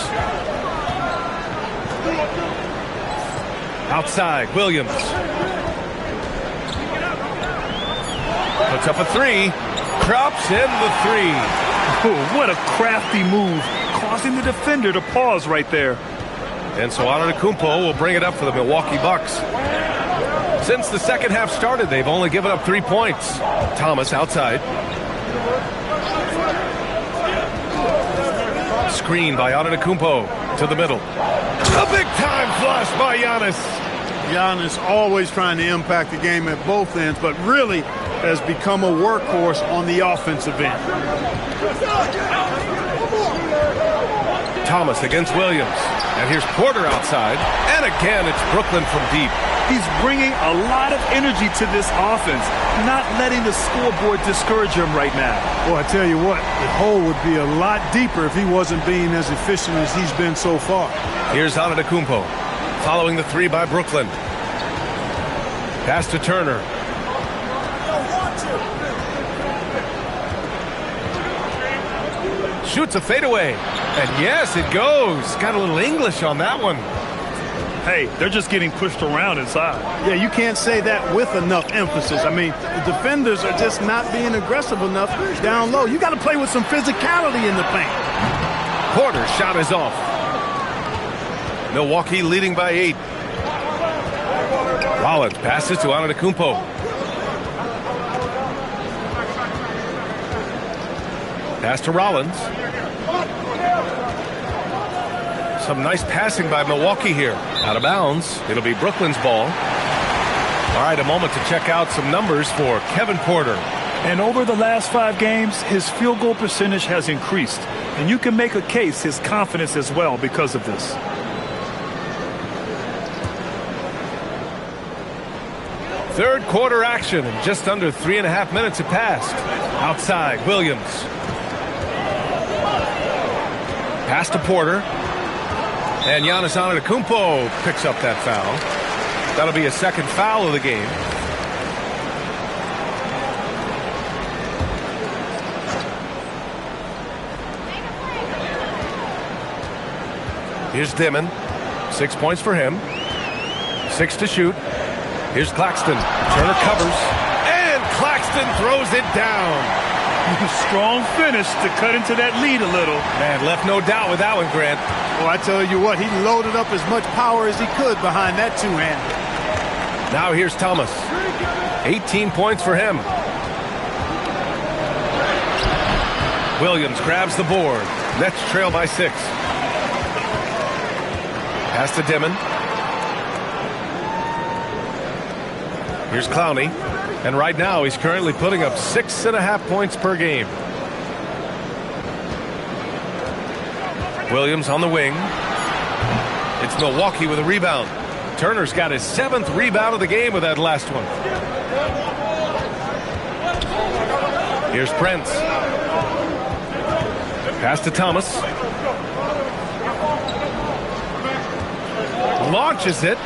Speaker 1: Outside, Williams. Puts up a 3. Drops in the 3.
Speaker 2: Oh, what a crafty move, causing the defender to pause right there.
Speaker 1: And so Antetokounmpo will bring it up for the Milwaukee Bucks. Since the second half started, they've only given up 3 points. Thomas outside. Screen by Antetokounmpo to the middle. A big-time flush by Giannis.
Speaker 3: Giannis always trying to impact the game at both ends, but really has become a workhorse on the offensive end.
Speaker 1: Thomas against Williams. And here's Porter outside. And again, it's Brooklyn from deep.
Speaker 2: He's bringing a lot of energy to this offense, not letting the scoreboard discourage him right now.
Speaker 3: Well, I tell you what, the hole would be a lot deeper if he wasn't being as efficient as he's been so far.
Speaker 1: Here's Antetokounmpo, following the 3 by Brooklyn. Pass to Turner. Shoots a fadeaway. And yes, it goes. Got a little English on that one.
Speaker 2: Hey, they're just getting pushed around inside.
Speaker 3: Yeah, you can't say that with enough emphasis. I mean, the defenders are just not being aggressive enough down low. You got to play with some physicality in the paint.
Speaker 1: Porter's shot is off. Milwaukee leading by 8. Rollins passes to Antetokounmpo. Pass to Rollins. Some nice passing by Milwaukee here. Out of bounds. It'll be Brooklyn's ball. All right, a moment to check out some numbers for Kevin Porter.
Speaker 2: And over the last 5 games, his field goal percentage has increased. And you can make a case his confidence as well because of this.
Speaker 1: Third quarter action, and just under 3.5 minutes have passed. Outside, Williams. Pass to Porter. And Giannis Antetokounmpo picks up that foul. That'll be a second foul of the game. Here's Dimon. 6 points for him. 6 to shoot. Here's Claxton. Turner covers. And Claxton throws it down.
Speaker 2: Strong finish to cut into that lead a little.
Speaker 1: Man, left no doubt with that one, Grant.
Speaker 3: Well, I tell you what, he loaded up as much power as he could behind that two-hander.
Speaker 1: Now here's Thomas. 18 points for him. Williams grabs the board. Nets trail by 6. Pass to Dimon. Here's Clowney. And right now, he's currently putting up 6.5 points per game. Williams on the wing. It's Milwaukee with a rebound. Turner's got his 7th rebound of the game with that last one. Here's Prince. Pass to Thomas. Launches it.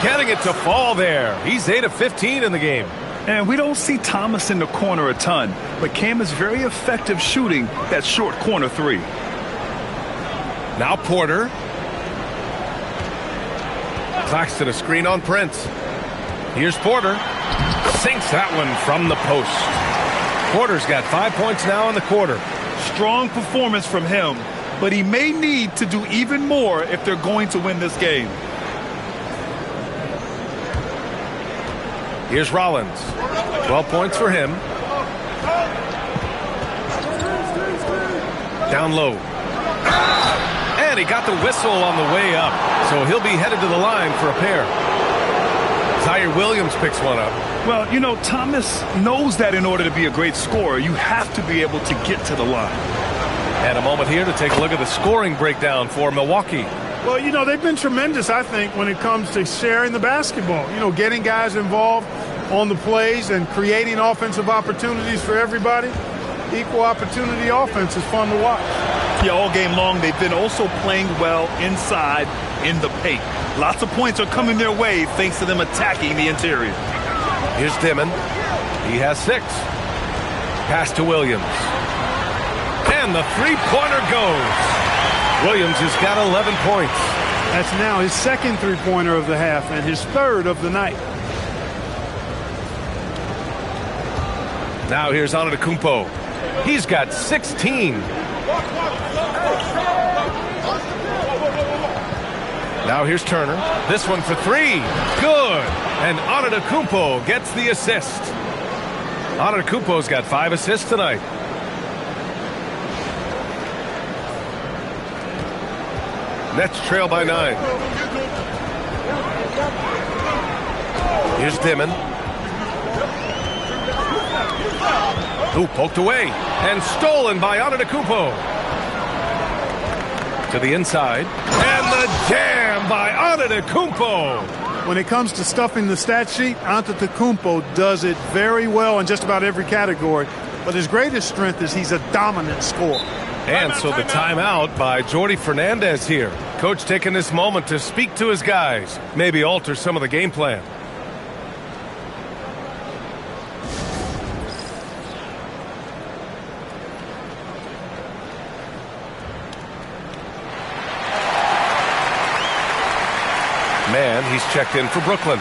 Speaker 1: Getting it to fall there. He's 8 of 15 in the game.
Speaker 2: And we don't see Thomas in the corner a ton, but Cam is very effective shooting that short corner three.
Speaker 1: Now Porter. Claxton a screen on Prince. Here's Porter. Sinks that one from the post. Porter's got 5 points now in the quarter.
Speaker 2: Strong performance from him, but he may need to do even more if they're going to win this game.
Speaker 1: Here's Rollins. 12 points for him. Down low. And he got the whistle on the way up. So he'll be headed to the line for a pair. Zaire Williams picks one up.
Speaker 2: Well, you know, Thomas knows that in order to be a great scorer, you have to be able to get to the line.
Speaker 1: And a moment here to take a look at the scoring breakdown for Milwaukee.
Speaker 3: Well, you know, they've been tremendous, I think, when it comes to sharing the basketball. You know, getting guys involved on the plays and creating offensive opportunities for everybody. Equal opportunity offense is fun to watch.
Speaker 2: Yeah, all game long, they've been also playing well inside in the paint. Lots of points are coming their way thanks to them attacking the interior.
Speaker 1: Here's Dimon. He has 6. Pass to Williams. And the three-pointer goes. Williams has got 11 points.
Speaker 3: That's now his 2nd three-pointer of the half and his 3rd of the night.
Speaker 1: Now here's Antetokounmpo. He's got 16. Now here's Turner. This one for 3. Good. And Antetokounmpo gets the assist. Antetokounmpo's got 5 assists tonight. Nets trail by 9. Here's Dimon. Ooh, poked away. And stolen by Antetokounmpo. To the inside. And the jam by Antetokounmpo.
Speaker 3: When it comes to stuffing the stat sheet, Antetokounmpo does it very well in just about every category. But his greatest strength is he's a dominant scorer.
Speaker 1: And so the timeout by Jordi Fernandez here. Coach taking this moment to speak to his guys. Maybe alter some of the game plan. Man, he's checked in for Brooklyn.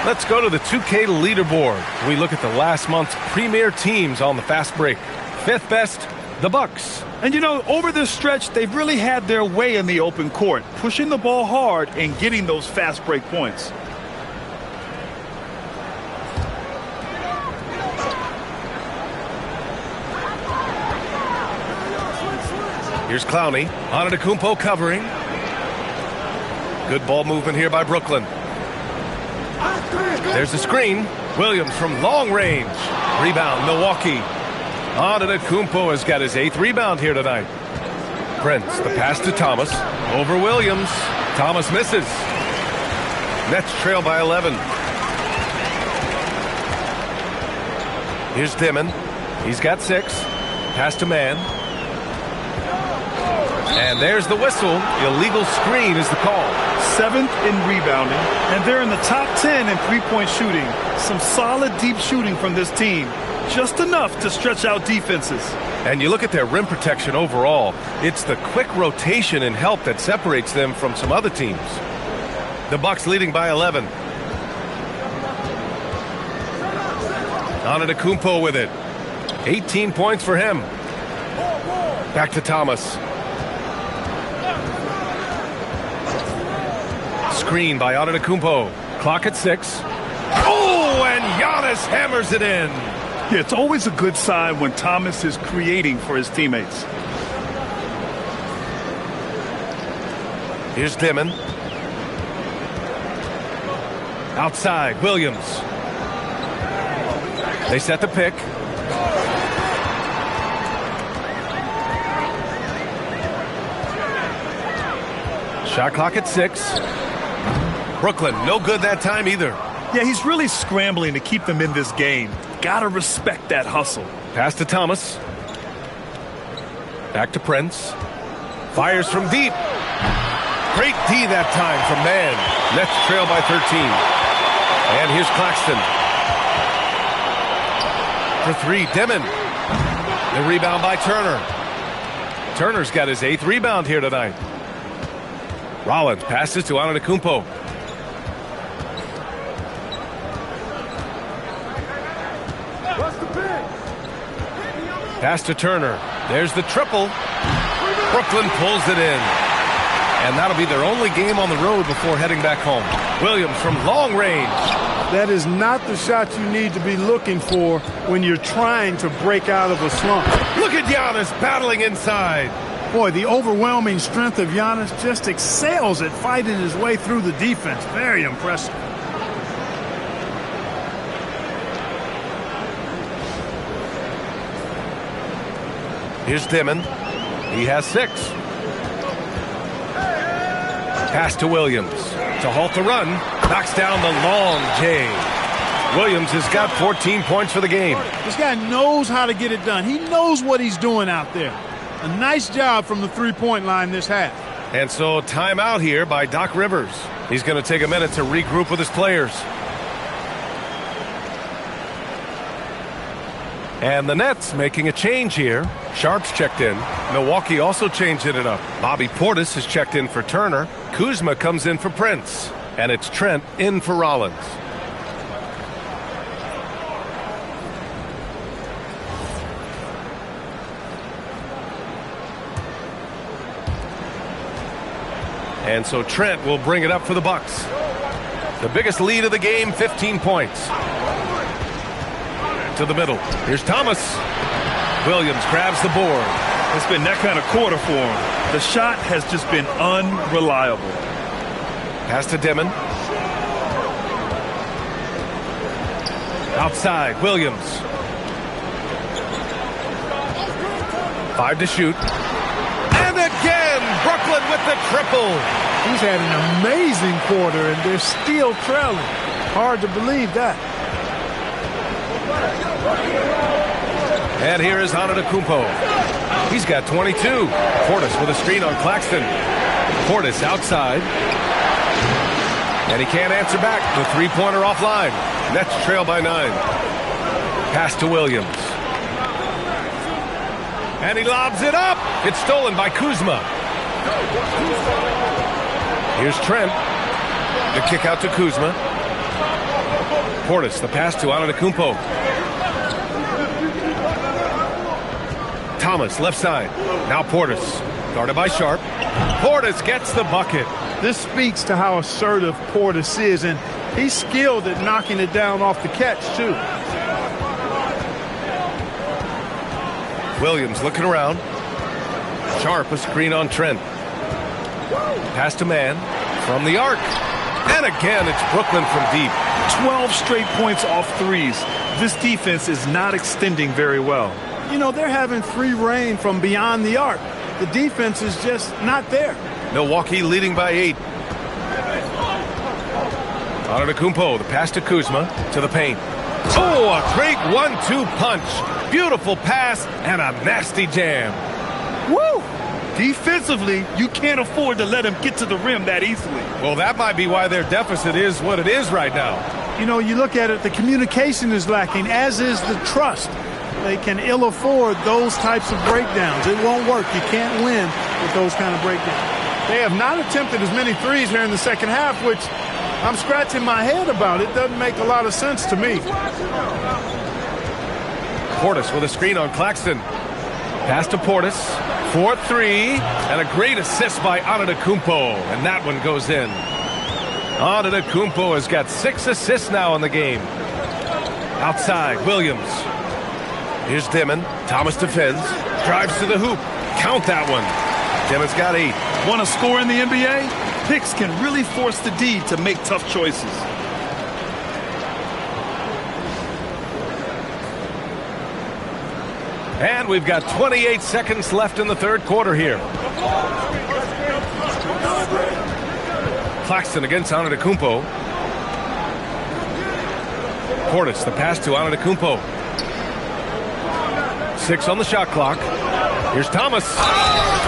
Speaker 1: Let's go to the 2K leaderboard. We look at the last month's premier teams on the fast break. 5th best, the Bucks.
Speaker 2: And you know, over this stretch, they've really had their way in the open court, pushing the ball hard and getting those fast break points.
Speaker 1: Here's Clowney. Antetokounmpo covering. Good ball movement here by Brooklyn. There's the screen. Williams from long range. Rebound, Milwaukee. Antetokounmpo has got his 8th rebound here tonight. Prince, the pass to Thomas. Over Williams. Thomas misses. Nets trail by 11. Here's Dimon. He's got 6. Pass to man. And there's the whistle. Illegal screen is the call.
Speaker 2: 7th in rebounding, and they're in the top 10 in three-point shooting. Some solid deep shooting from this team. Just enough to stretch out defenses.
Speaker 1: And you look at their rim protection overall, it's the quick rotation and help that separates them from some other teams. The Bucks leading by 11. Antetokounmpo with it. 18 points for him. Back to Thomas. Screen by Antetokounmpo. Clock at 6. Oh, and Giannis hammers it in.
Speaker 2: Yeah, it's always a good sign when Thomas is creating for his teammates.
Speaker 1: Here's Dimon. Outside, Williams. They set the pick. Shot clock at 6. Brooklyn, no good that time either.
Speaker 2: Yeah, he's really scrambling to keep them in this game. Gotta respect that hustle.
Speaker 1: Pass to Thomas. Back to Prince. Fires from deep. Great D that time from Man. Nets trail by 13. And here's Claxton. For 3, Dimon. The rebound by Turner. Turner's got his 8th rebound here tonight. Rollins passes to Antetokounmpo. Pass to Turner. There's the triple. Brooklyn pulls it in. And that'll be their only game on the road before heading back home. Williams from long range.
Speaker 3: That is not the shot you need to be looking for when you're trying to break out of a slump.
Speaker 1: Look at Giannis battling inside.
Speaker 3: Boy, the overwhelming strength of Giannis just excels at fighting his way through the defense. Very impressive.
Speaker 1: Here's Dimon. He has 6. Pass to Williams. To halt the run. Knocks down the long J. Williams has got 14 points for the game.
Speaker 3: This guy knows how to get it done. He knows what he's doing out there. A nice job from the three-point line this half.
Speaker 1: And so timeout here by Doc Rivers. He's going to take a minute to regroup with his players. And the Nets making a change here. Sharp's checked in. Milwaukee also changing it up. Bobby Portis has checked in for Turner. Kuzma comes in for Prince. And it's Trent in for Rollins. And so Trent will bring it up for the Bucks. The biggest lead of the game, 15 points. To the middle. Here's Thomas. Williams grabs the board.
Speaker 2: It's been that kind of quarter for him. The shot has just been unreliable.
Speaker 1: Pass to Dimon. Outside, Williams. 5 to shoot. And again, Brooklyn with the triple.
Speaker 3: He's had an amazing quarter, and they're still trailing. Hard to believe that.
Speaker 1: And here is Antetokounmpo. He's got 22. Portis with a screen on Claxton. Portis outside. And he can't answer back. The three-pointer offline. Nets trail by 9. Pass to Williams. And he lobs it up. It's stolen by Kuzma. Here's Trent. The kick out to Kuzma. Portis, the pass to Antetokounmpo. Thomas, left side. Now Portis. Guarded by Sharp. Portis gets the bucket.
Speaker 3: This speaks to how assertive Portis is, and he's skilled at knocking it down off the catch, too.
Speaker 1: Williams looking around. Sharp, a screen on Trent. Pass to man. From the arc. And again, it's Brooklyn from deep.
Speaker 2: 12 straight points off threes. This defense is not extending very well.
Speaker 3: You know, they're having free reign from beyond the arc. The defense is just not there.
Speaker 1: Milwaukee leading by 8. Antetokounmpo, the pass to Kuzma, to the paint. Oh, a great 1-2 punch. Beautiful pass and a nasty jam.
Speaker 2: Woo! Defensively, you can't afford to let him get to the rim that easily.
Speaker 1: Well, that might be why their deficit is what it is right now.
Speaker 3: You know, you look at it, the communication is lacking, as is the trust. They can ill afford those types of breakdowns. It won't work. You can't win with those kind of breakdowns. They have not attempted as many threes here in the second half, which I'm scratching my head about. It doesn't make a lot of sense to me.
Speaker 1: Portis with a screen on Claxton. Pass to Portis. 4-3. And a great assist by Antetokounmpo. And that one goes in. Antetokounmpo has got 6 assists now in the game. Outside, Williams. Here's Dimon. Thomas defends. Drives to the hoop. Count that one. Dimon's got 8.
Speaker 2: Want to score in the NBA? Picks can really force the D to make tough choices.
Speaker 1: And we've got 28 seconds left in the third quarter here. Claxton against Antetokounmpo. Portis, the pass to Antetokounmpo. 6 on the shot clock. Here's Thomas.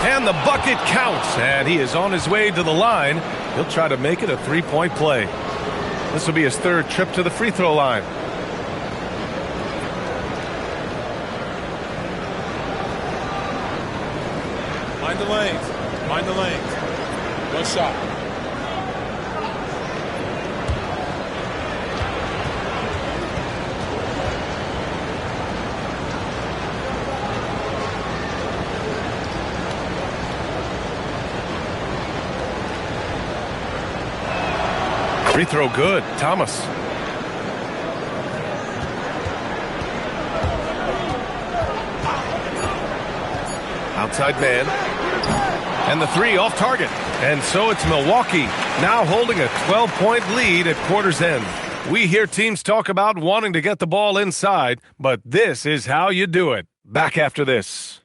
Speaker 1: And the bucket counts. And he is on his way to the line. He'll try to make it a 3-point play. This will be his 3rd trip to the free throw line.
Speaker 6: Mind the lanes. Mind the lanes. One shot.
Speaker 1: Free throw good. Thomas. Outside man. And the 3 off target. And so it's Milwaukee now holding a 12-point lead at quarter's end. We hear teams talk about wanting to get the ball inside, but this is how you do it. Back after this.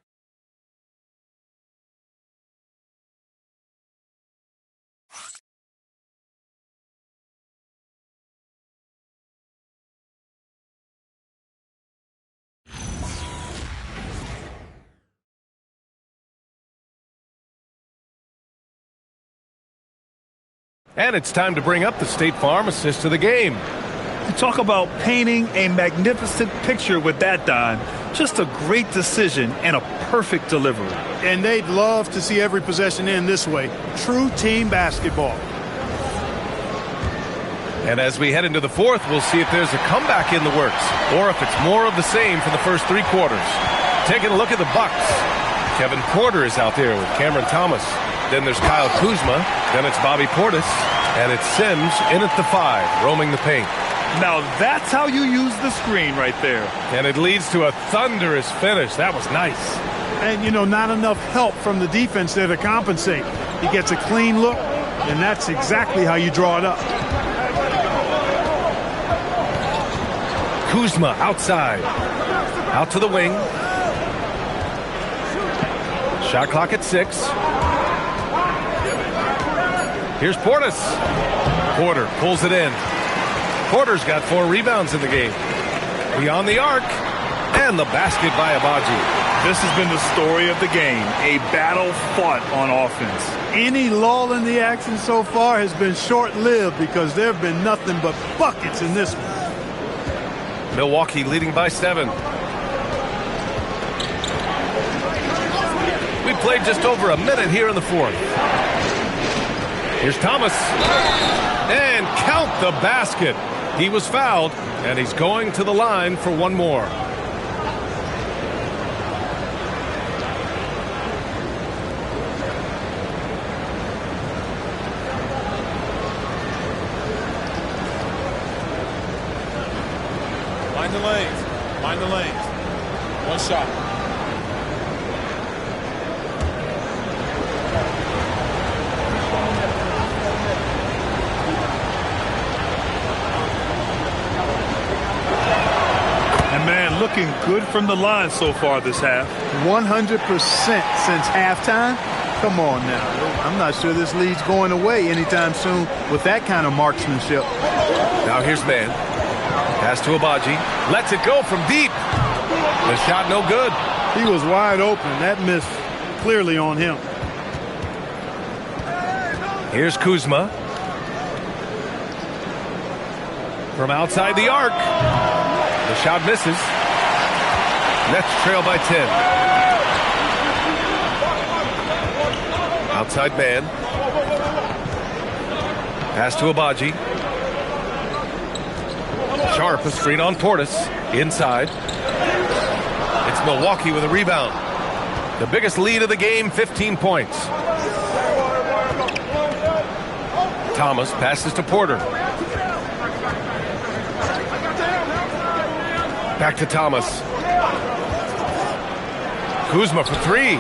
Speaker 1: And it's time to bring up the State Farm assist of the game.
Speaker 2: You talk about painting a magnificent picture with that, Don. Just a great decision and a perfect delivery.
Speaker 3: And they'd love to see every possession end this way. True team basketball.
Speaker 1: And as we head into the fourth, we'll see if there's a comeback in the works or if it's more of the same for the first 3 quarters. Taking a look at the Bucks. Kevin Porter is out there with Cameron Thomas. Then there's Kyle Kuzma. Then it's Bobby Portis. And it's Sims in at the 5, roaming the paint.
Speaker 2: Now that's how you use the screen right there.
Speaker 1: And it leads to a thunderous finish. That was nice.
Speaker 3: And, you know, not enough help from the defense there to compensate. He gets a clean look, and that's exactly how you draw it up.
Speaker 1: Kuzma outside. Out to the wing. Shot clock at 6. Here's Portis. Porter pulls it in. Porter's got 4 rebounds in the game. Beyond the arc. And the basket by Abaji.
Speaker 2: This has been the story of the game. A battle fought on offense.
Speaker 3: Any lull in the action so far has been short-lived because there have been nothing but buckets in this one.
Speaker 1: Milwaukee leading by 7. We played just over a minute here in the fourth. Here's Thomas. And count the basket. He was fouled, and he's going to the line for one more.
Speaker 6: Mind the lanes. Mind the lanes. One shot.
Speaker 2: Looking good from the line so far this half.
Speaker 3: 100% since halftime. Come on now. I'm not sure this lead's going away anytime soon with that kind of marksmanship.
Speaker 1: Now here's man. Pass to Abaji. Lets it go from deep. The shot no good.
Speaker 3: He was wide open. That miss clearly on him.
Speaker 1: Here's Kuzma. From outside the arc. The shot misses. Nets trail by 10. Outside man. Pass to Abaji. Sharp is freed on Portis. Inside. It's Milwaukee with a rebound. The biggest lead of the game, 15 points. Thomas passes to Porter. Back to Thomas. Kuzma for three.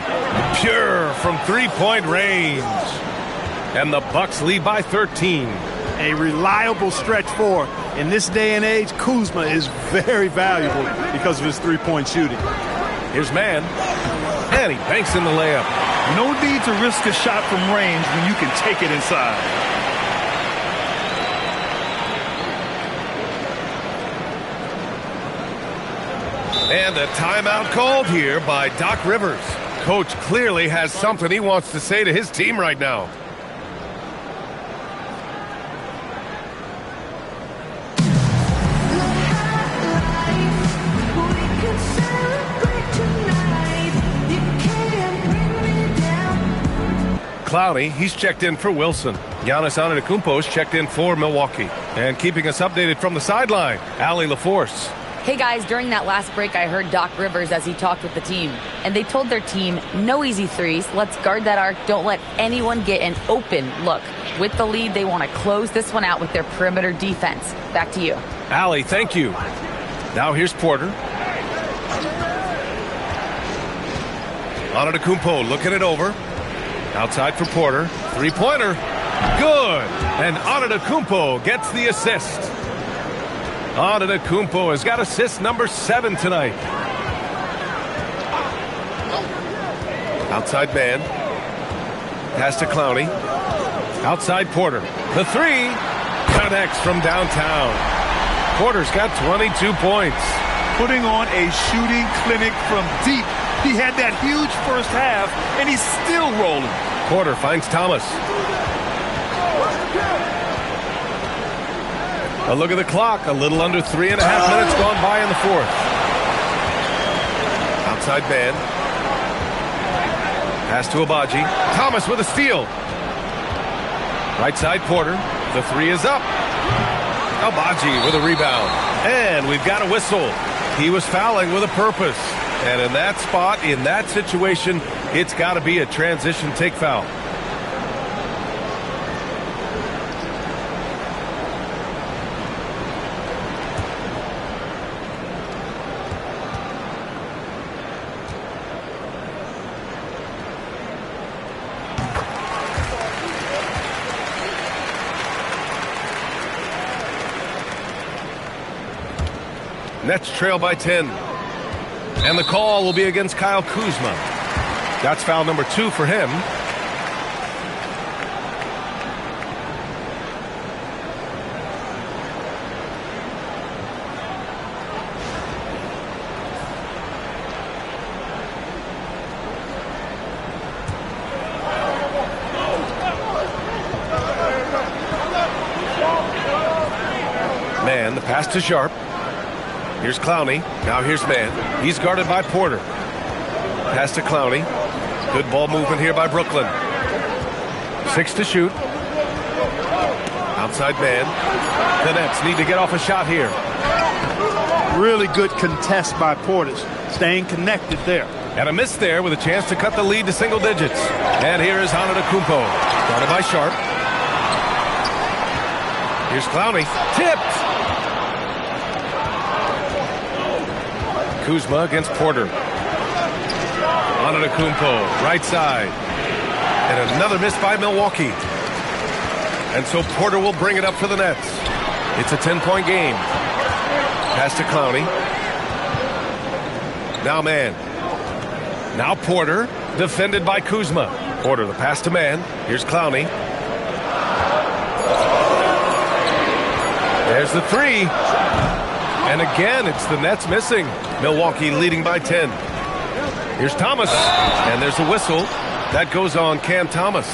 Speaker 1: Pure from three-point range. And the Bucks lead by 13.
Speaker 3: A reliable stretch four. In this day and age, Kuzma is very valuable because of his three-point shooting.
Speaker 1: Here's man. And he banks in the layup.
Speaker 2: No need to risk a shot from range when you can take it inside.
Speaker 1: And a timeout called here by Doc Rivers. Coach clearly has something he wants to say to his team right now. Clowney, he's checked in for Wilson. Giannis Antetokounmpo's checked in for Milwaukee. And keeping us updated from the sideline, Allie LaForce.
Speaker 4: Hey guys, during that last break, I heard Doc Rivers as he talked with the team. And they told their team, no easy threes. Let's guard that arc. Don't let anyone get an open look. With the lead, they want to close this one out with their perimeter defense. Back to you.
Speaker 1: Allie, thank you. Now here's Porter. Antetokounmpo looking it over. Outside for Porter. Three-pointer. Good. And Antetokounmpo gets the assist. Antetokounmpo has got assist number 7 tonight. Outside man. Pass to Clowney. Outside Porter. The three. Connects from downtown. Porter's got 22 points.
Speaker 2: Putting on a shooting clinic from deep. He had that huge first half, and he's still rolling.
Speaker 1: Porter finds Thomas. A look at the clock. A little under 3.5 minutes gone by in the fourth. Outside man. Pass to Abaji. Thomas with a steal. Right side Porter. The three is up. Abaji with a rebound. And we've got a whistle. He was fouling with a purpose. And in that spot, in that situation, it's got to be a transition take foul. Nets trail by 10. And the call will be against Kyle Kuzma. That's foul number 2 for him. Man, the pass to Sharp. Here's Clowney. Now here's man. He's guarded by Porter. Pass to Clowney. Good ball movement here by Brooklyn. 6 to shoot. Outside man. The Nets need to get off a shot here.
Speaker 3: Really good contest by Portis. Staying connected there.
Speaker 1: And a miss there with a chance to cut the lead to single digits. And here is Antetokounmpo. Guarded by Sharp. Here's Clowney. Tipped. Kuzma against Porter. Antetokounmpo, right side. And another miss by Milwaukee. And so Porter will bring it up for the Nets. It's a 10-point game. Pass to Clowney. Now man. Now Porter, defended by Kuzma. Porter, the pass to man. Here's Clowney. There's the three. And again, it's the Nets missing. Milwaukee leading by 10. Here's Thomas, and there's a whistle. That goes on Cam Thomas.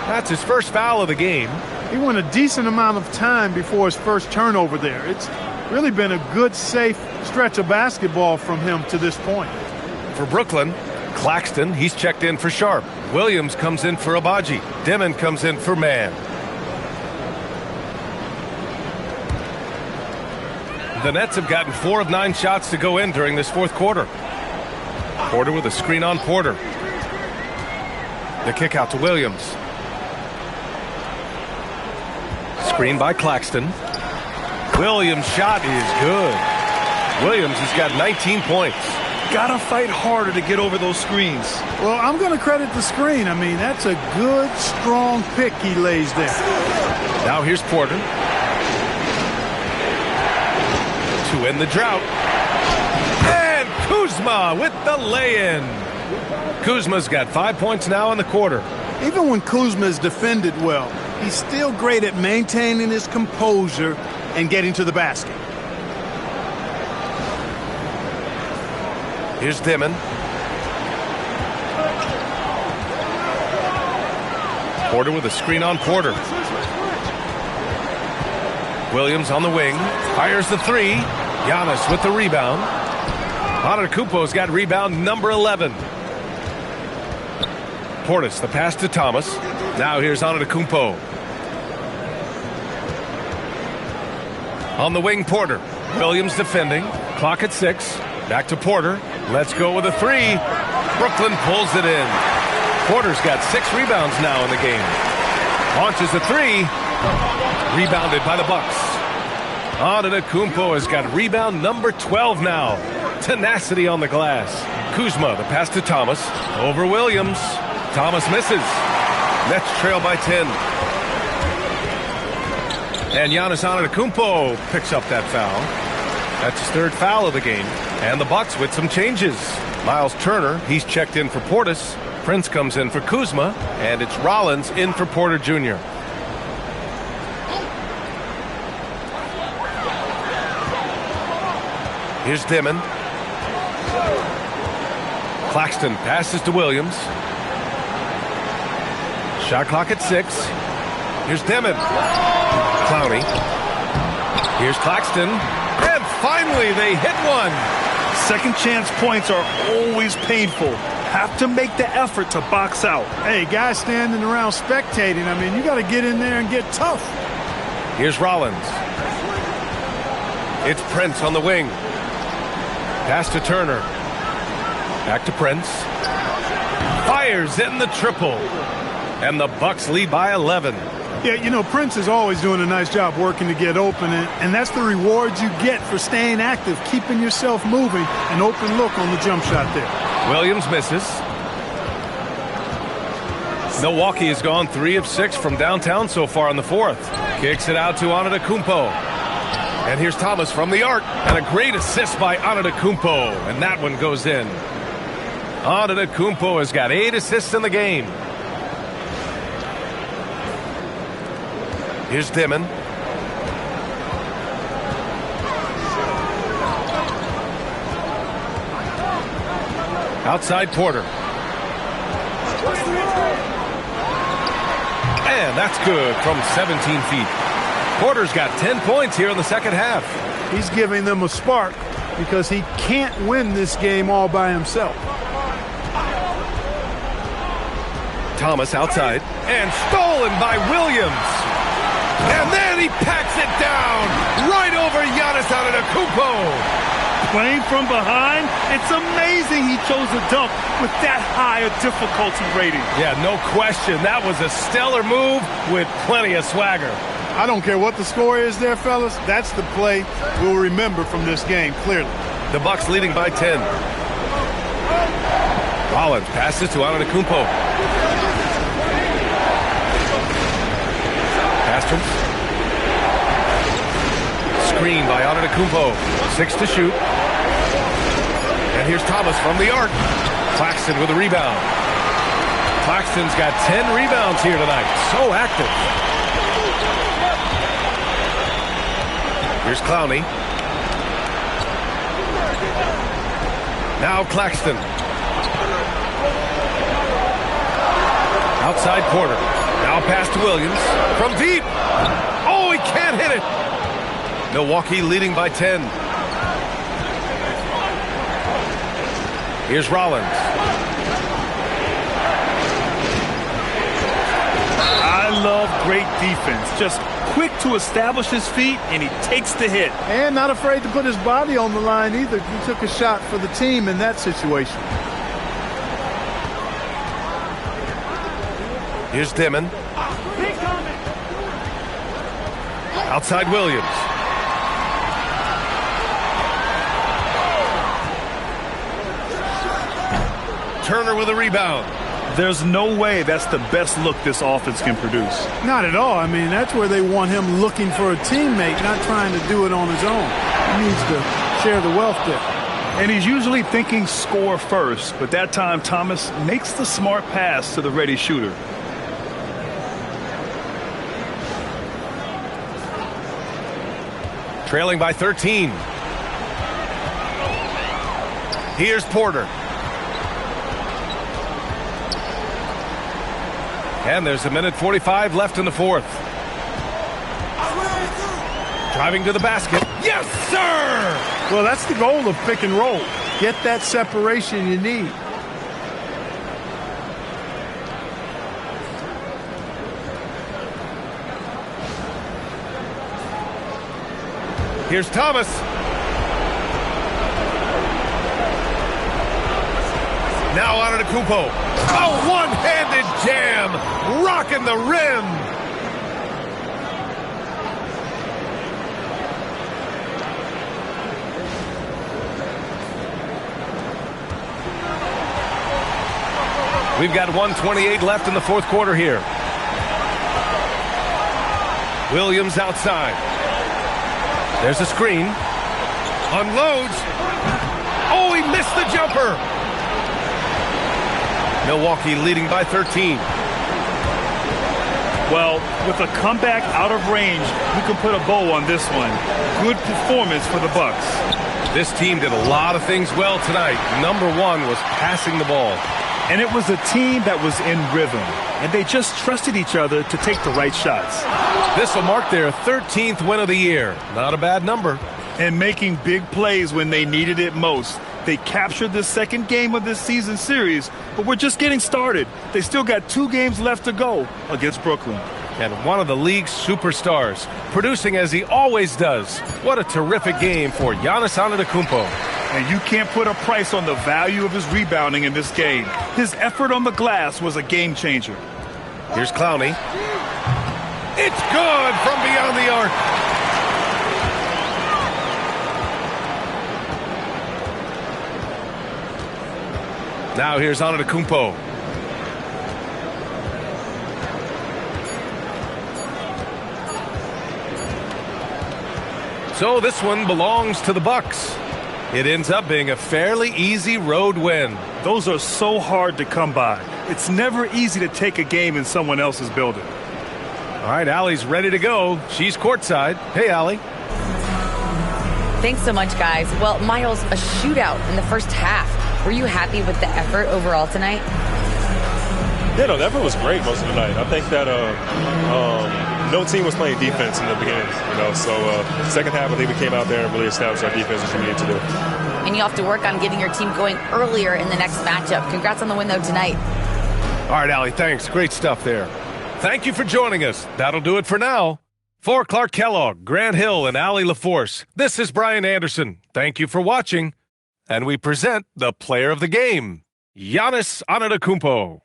Speaker 1: That's his first foul of the game.
Speaker 3: He went a decent amount of time before his first turnover there. It's really been a good, safe stretch of basketball from him to this point.
Speaker 1: For Brooklyn, Claxton, he's checked in for Sharp. Williams comes in for Abaji. Dimon comes in for Mann. The Nets have gotten 4 of 9 shots to go in during this fourth quarter. Porter with a screen on Porter. The kick out to Williams. Screen by Claxton. Williams' shot is good. Williams has got 19 points.
Speaker 2: Gotta fight harder to get over those screens.
Speaker 3: Well, I'm going to credit the screen. I mean, that's a good, strong pick he lays there.
Speaker 1: Now here's Porter. To end the drought. And Kuzma with the lay-in. Kuzma's got 5 points now in the quarter.
Speaker 3: Even when Kuzma's defended well, he's still great at maintaining his composure and getting to the basket.
Speaker 1: Here's Dimon. Porter with a screen on Porter. Williams on the wing. Fires the three. Giannis with the rebound. Antetokounmpo's got rebound number 11. Portis, the pass to Thomas. Now here's Antetokounmpo. On the wing, Porter. Williams defending. Clock at 6. Back to Porter. Let's go with a three. Brooklyn pulls it in. Porter's got 6 rebounds now in the game. Launches a three. Rebounded by the Bucks. Antetokounmpo has got rebound number 12 now. Tenacity on the glass. Kuzma, the pass to Thomas. Over Williams. Thomas misses. Nets trail by 10. And Giannis Antetokounmpo picks up that foul. That's his 3rd foul of the game. And the Bucks with some changes. Miles Turner, he's checked in for Portis. Prince comes in for Kuzma. And it's Rollins in for Porter Jr. Here's Dimon. Claxton passes to Williams. Shot clock at 6. Here's Dimon. Clowney. Here's Claxton. And finally they hit one.
Speaker 2: Second chance points are always painful. Have to make the effort to box out.
Speaker 3: Hey, guys standing around spectating, I mean, you got to get in there and get tough.
Speaker 1: Here's Rollins. It's Prince on the wing. Pass to Turner. Back to Prince. Fires in the triple. And the Bucks lead by 11.
Speaker 3: Yeah, you know, Prince is always doing a nice job working to get open, and that's the reward you get for staying active, keeping yourself moving, an open look on the jump shot there.
Speaker 1: Williams misses. Milwaukee has gone 3 of 6 from downtown so far in the fourth. Kicks it out to Antetokounmpo. And here's Thomas from the arc. And a great assist by Antetokounmpo. And that one goes in. Antetokounmpo has got 8 assists in the game. Here's Dimon. Outside Porter. And that's good from 17 feet. Porter's got 10 points here in the second half.
Speaker 3: He's giving them a spark because he can't win this game all by himself.
Speaker 1: Thomas outside. And stolen by Williams. And then he packs it down right over Giannis Antetokounmpo.
Speaker 2: Playing from behind, it's amazing he chose a dunk with that higher difficulty rating.
Speaker 1: Yeah, no question. That was a stellar move with plenty of swagger.
Speaker 3: I don't care what the score is there, fellas. That's the play we'll remember from this game, clearly.
Speaker 1: The Bucks leading by 10. Rollins passes to Antetokounmpo. Pastors. Screen by Antetokounmpo. 6 to shoot. And here's Thomas from the arc. Claxton with a rebound. Claxton's got 10 rebounds here tonight. So active. Here's Clowney. Now Claxton. Outside Porter. Now pass to Williams. From deep. Oh, he can't hit it. Milwaukee leading by 10. Here's Rollins.
Speaker 2: I love great defense. Just quick to establish his feet, and he takes the hit.
Speaker 3: And not afraid to put his body on the line either. He took a shot for the team in that situation.
Speaker 1: Here's Dimon. Outside Williams. Turner with a rebound.
Speaker 2: There's no way that's the best look this offense can produce.
Speaker 3: Not at all. I mean, that's where they want him looking for a teammate, not trying to do it on his own. He needs to share the wealth there.
Speaker 2: And he's usually thinking score first, but that time Thomas makes the smart pass to the ready shooter.
Speaker 1: Trailing by 13. Here's Porter. And there's a minute 45 left in the fourth. Driving to the basket. Yes, sir!
Speaker 3: Well, that's the goal of pick and roll. Get that separation you need.
Speaker 1: Here's Thomas. Now on to Kupo. A one-handed jam, rocking the rim. We've got 1:28 left in the fourth quarter here. Williams outside. There's a screen. Unloads. Oh, he missed the jumper. Milwaukee leading by 13.
Speaker 2: Well, with a comeback out of range, we can put a bow on this one. Good performance for the Bucks.
Speaker 1: This team did a lot of things well tonight. Number one was passing the ball.
Speaker 2: And it was a team that was in rhythm, and they just trusted each other to take the right shots.
Speaker 1: This will mark their 13th win of the year. Not a bad number.
Speaker 2: And making big plays when they needed it most. They captured the second game of this season series, but we're just getting started. They still got 2 games left to go against Brooklyn.
Speaker 1: And one of the league's superstars, producing as he always does. What a terrific game for Giannis Antetokounmpo.
Speaker 2: And you can't put a price on the value of his rebounding in this game. His effort on the glass was a game changer.
Speaker 1: Here's Clowney. It's good from beyond the arc. Now here's Antetokounmpo. So this one belongs to the Bucks. It ends up being a fairly easy road win.
Speaker 2: Those are so hard to come by. It's never easy to take a game in someone else's building.
Speaker 1: All right, Allie's ready to go. She's courtside. Hey, Allie.
Speaker 4: Thanks so much, guys. Well, Miles, a shootout in the first half. Were you happy with the effort overall tonight?
Speaker 6: Yeah, no, the effort was great most of the night. I think that no team was playing defense in the beginning, so second half I think we came out there and really established our defense, which we needed to do.
Speaker 4: And you have to work on getting your team going earlier in the next matchup. Congrats on the win, though, tonight.
Speaker 1: All right, Allie, thanks. Great stuff there. Thank you for joining us. That'll do it for now. For Clark Kellogg, Grant Hill, and Allie LaForce, this is Brian Anderson. Thank you for watching. And we present the player of the game, Giannis Antetokounmpo.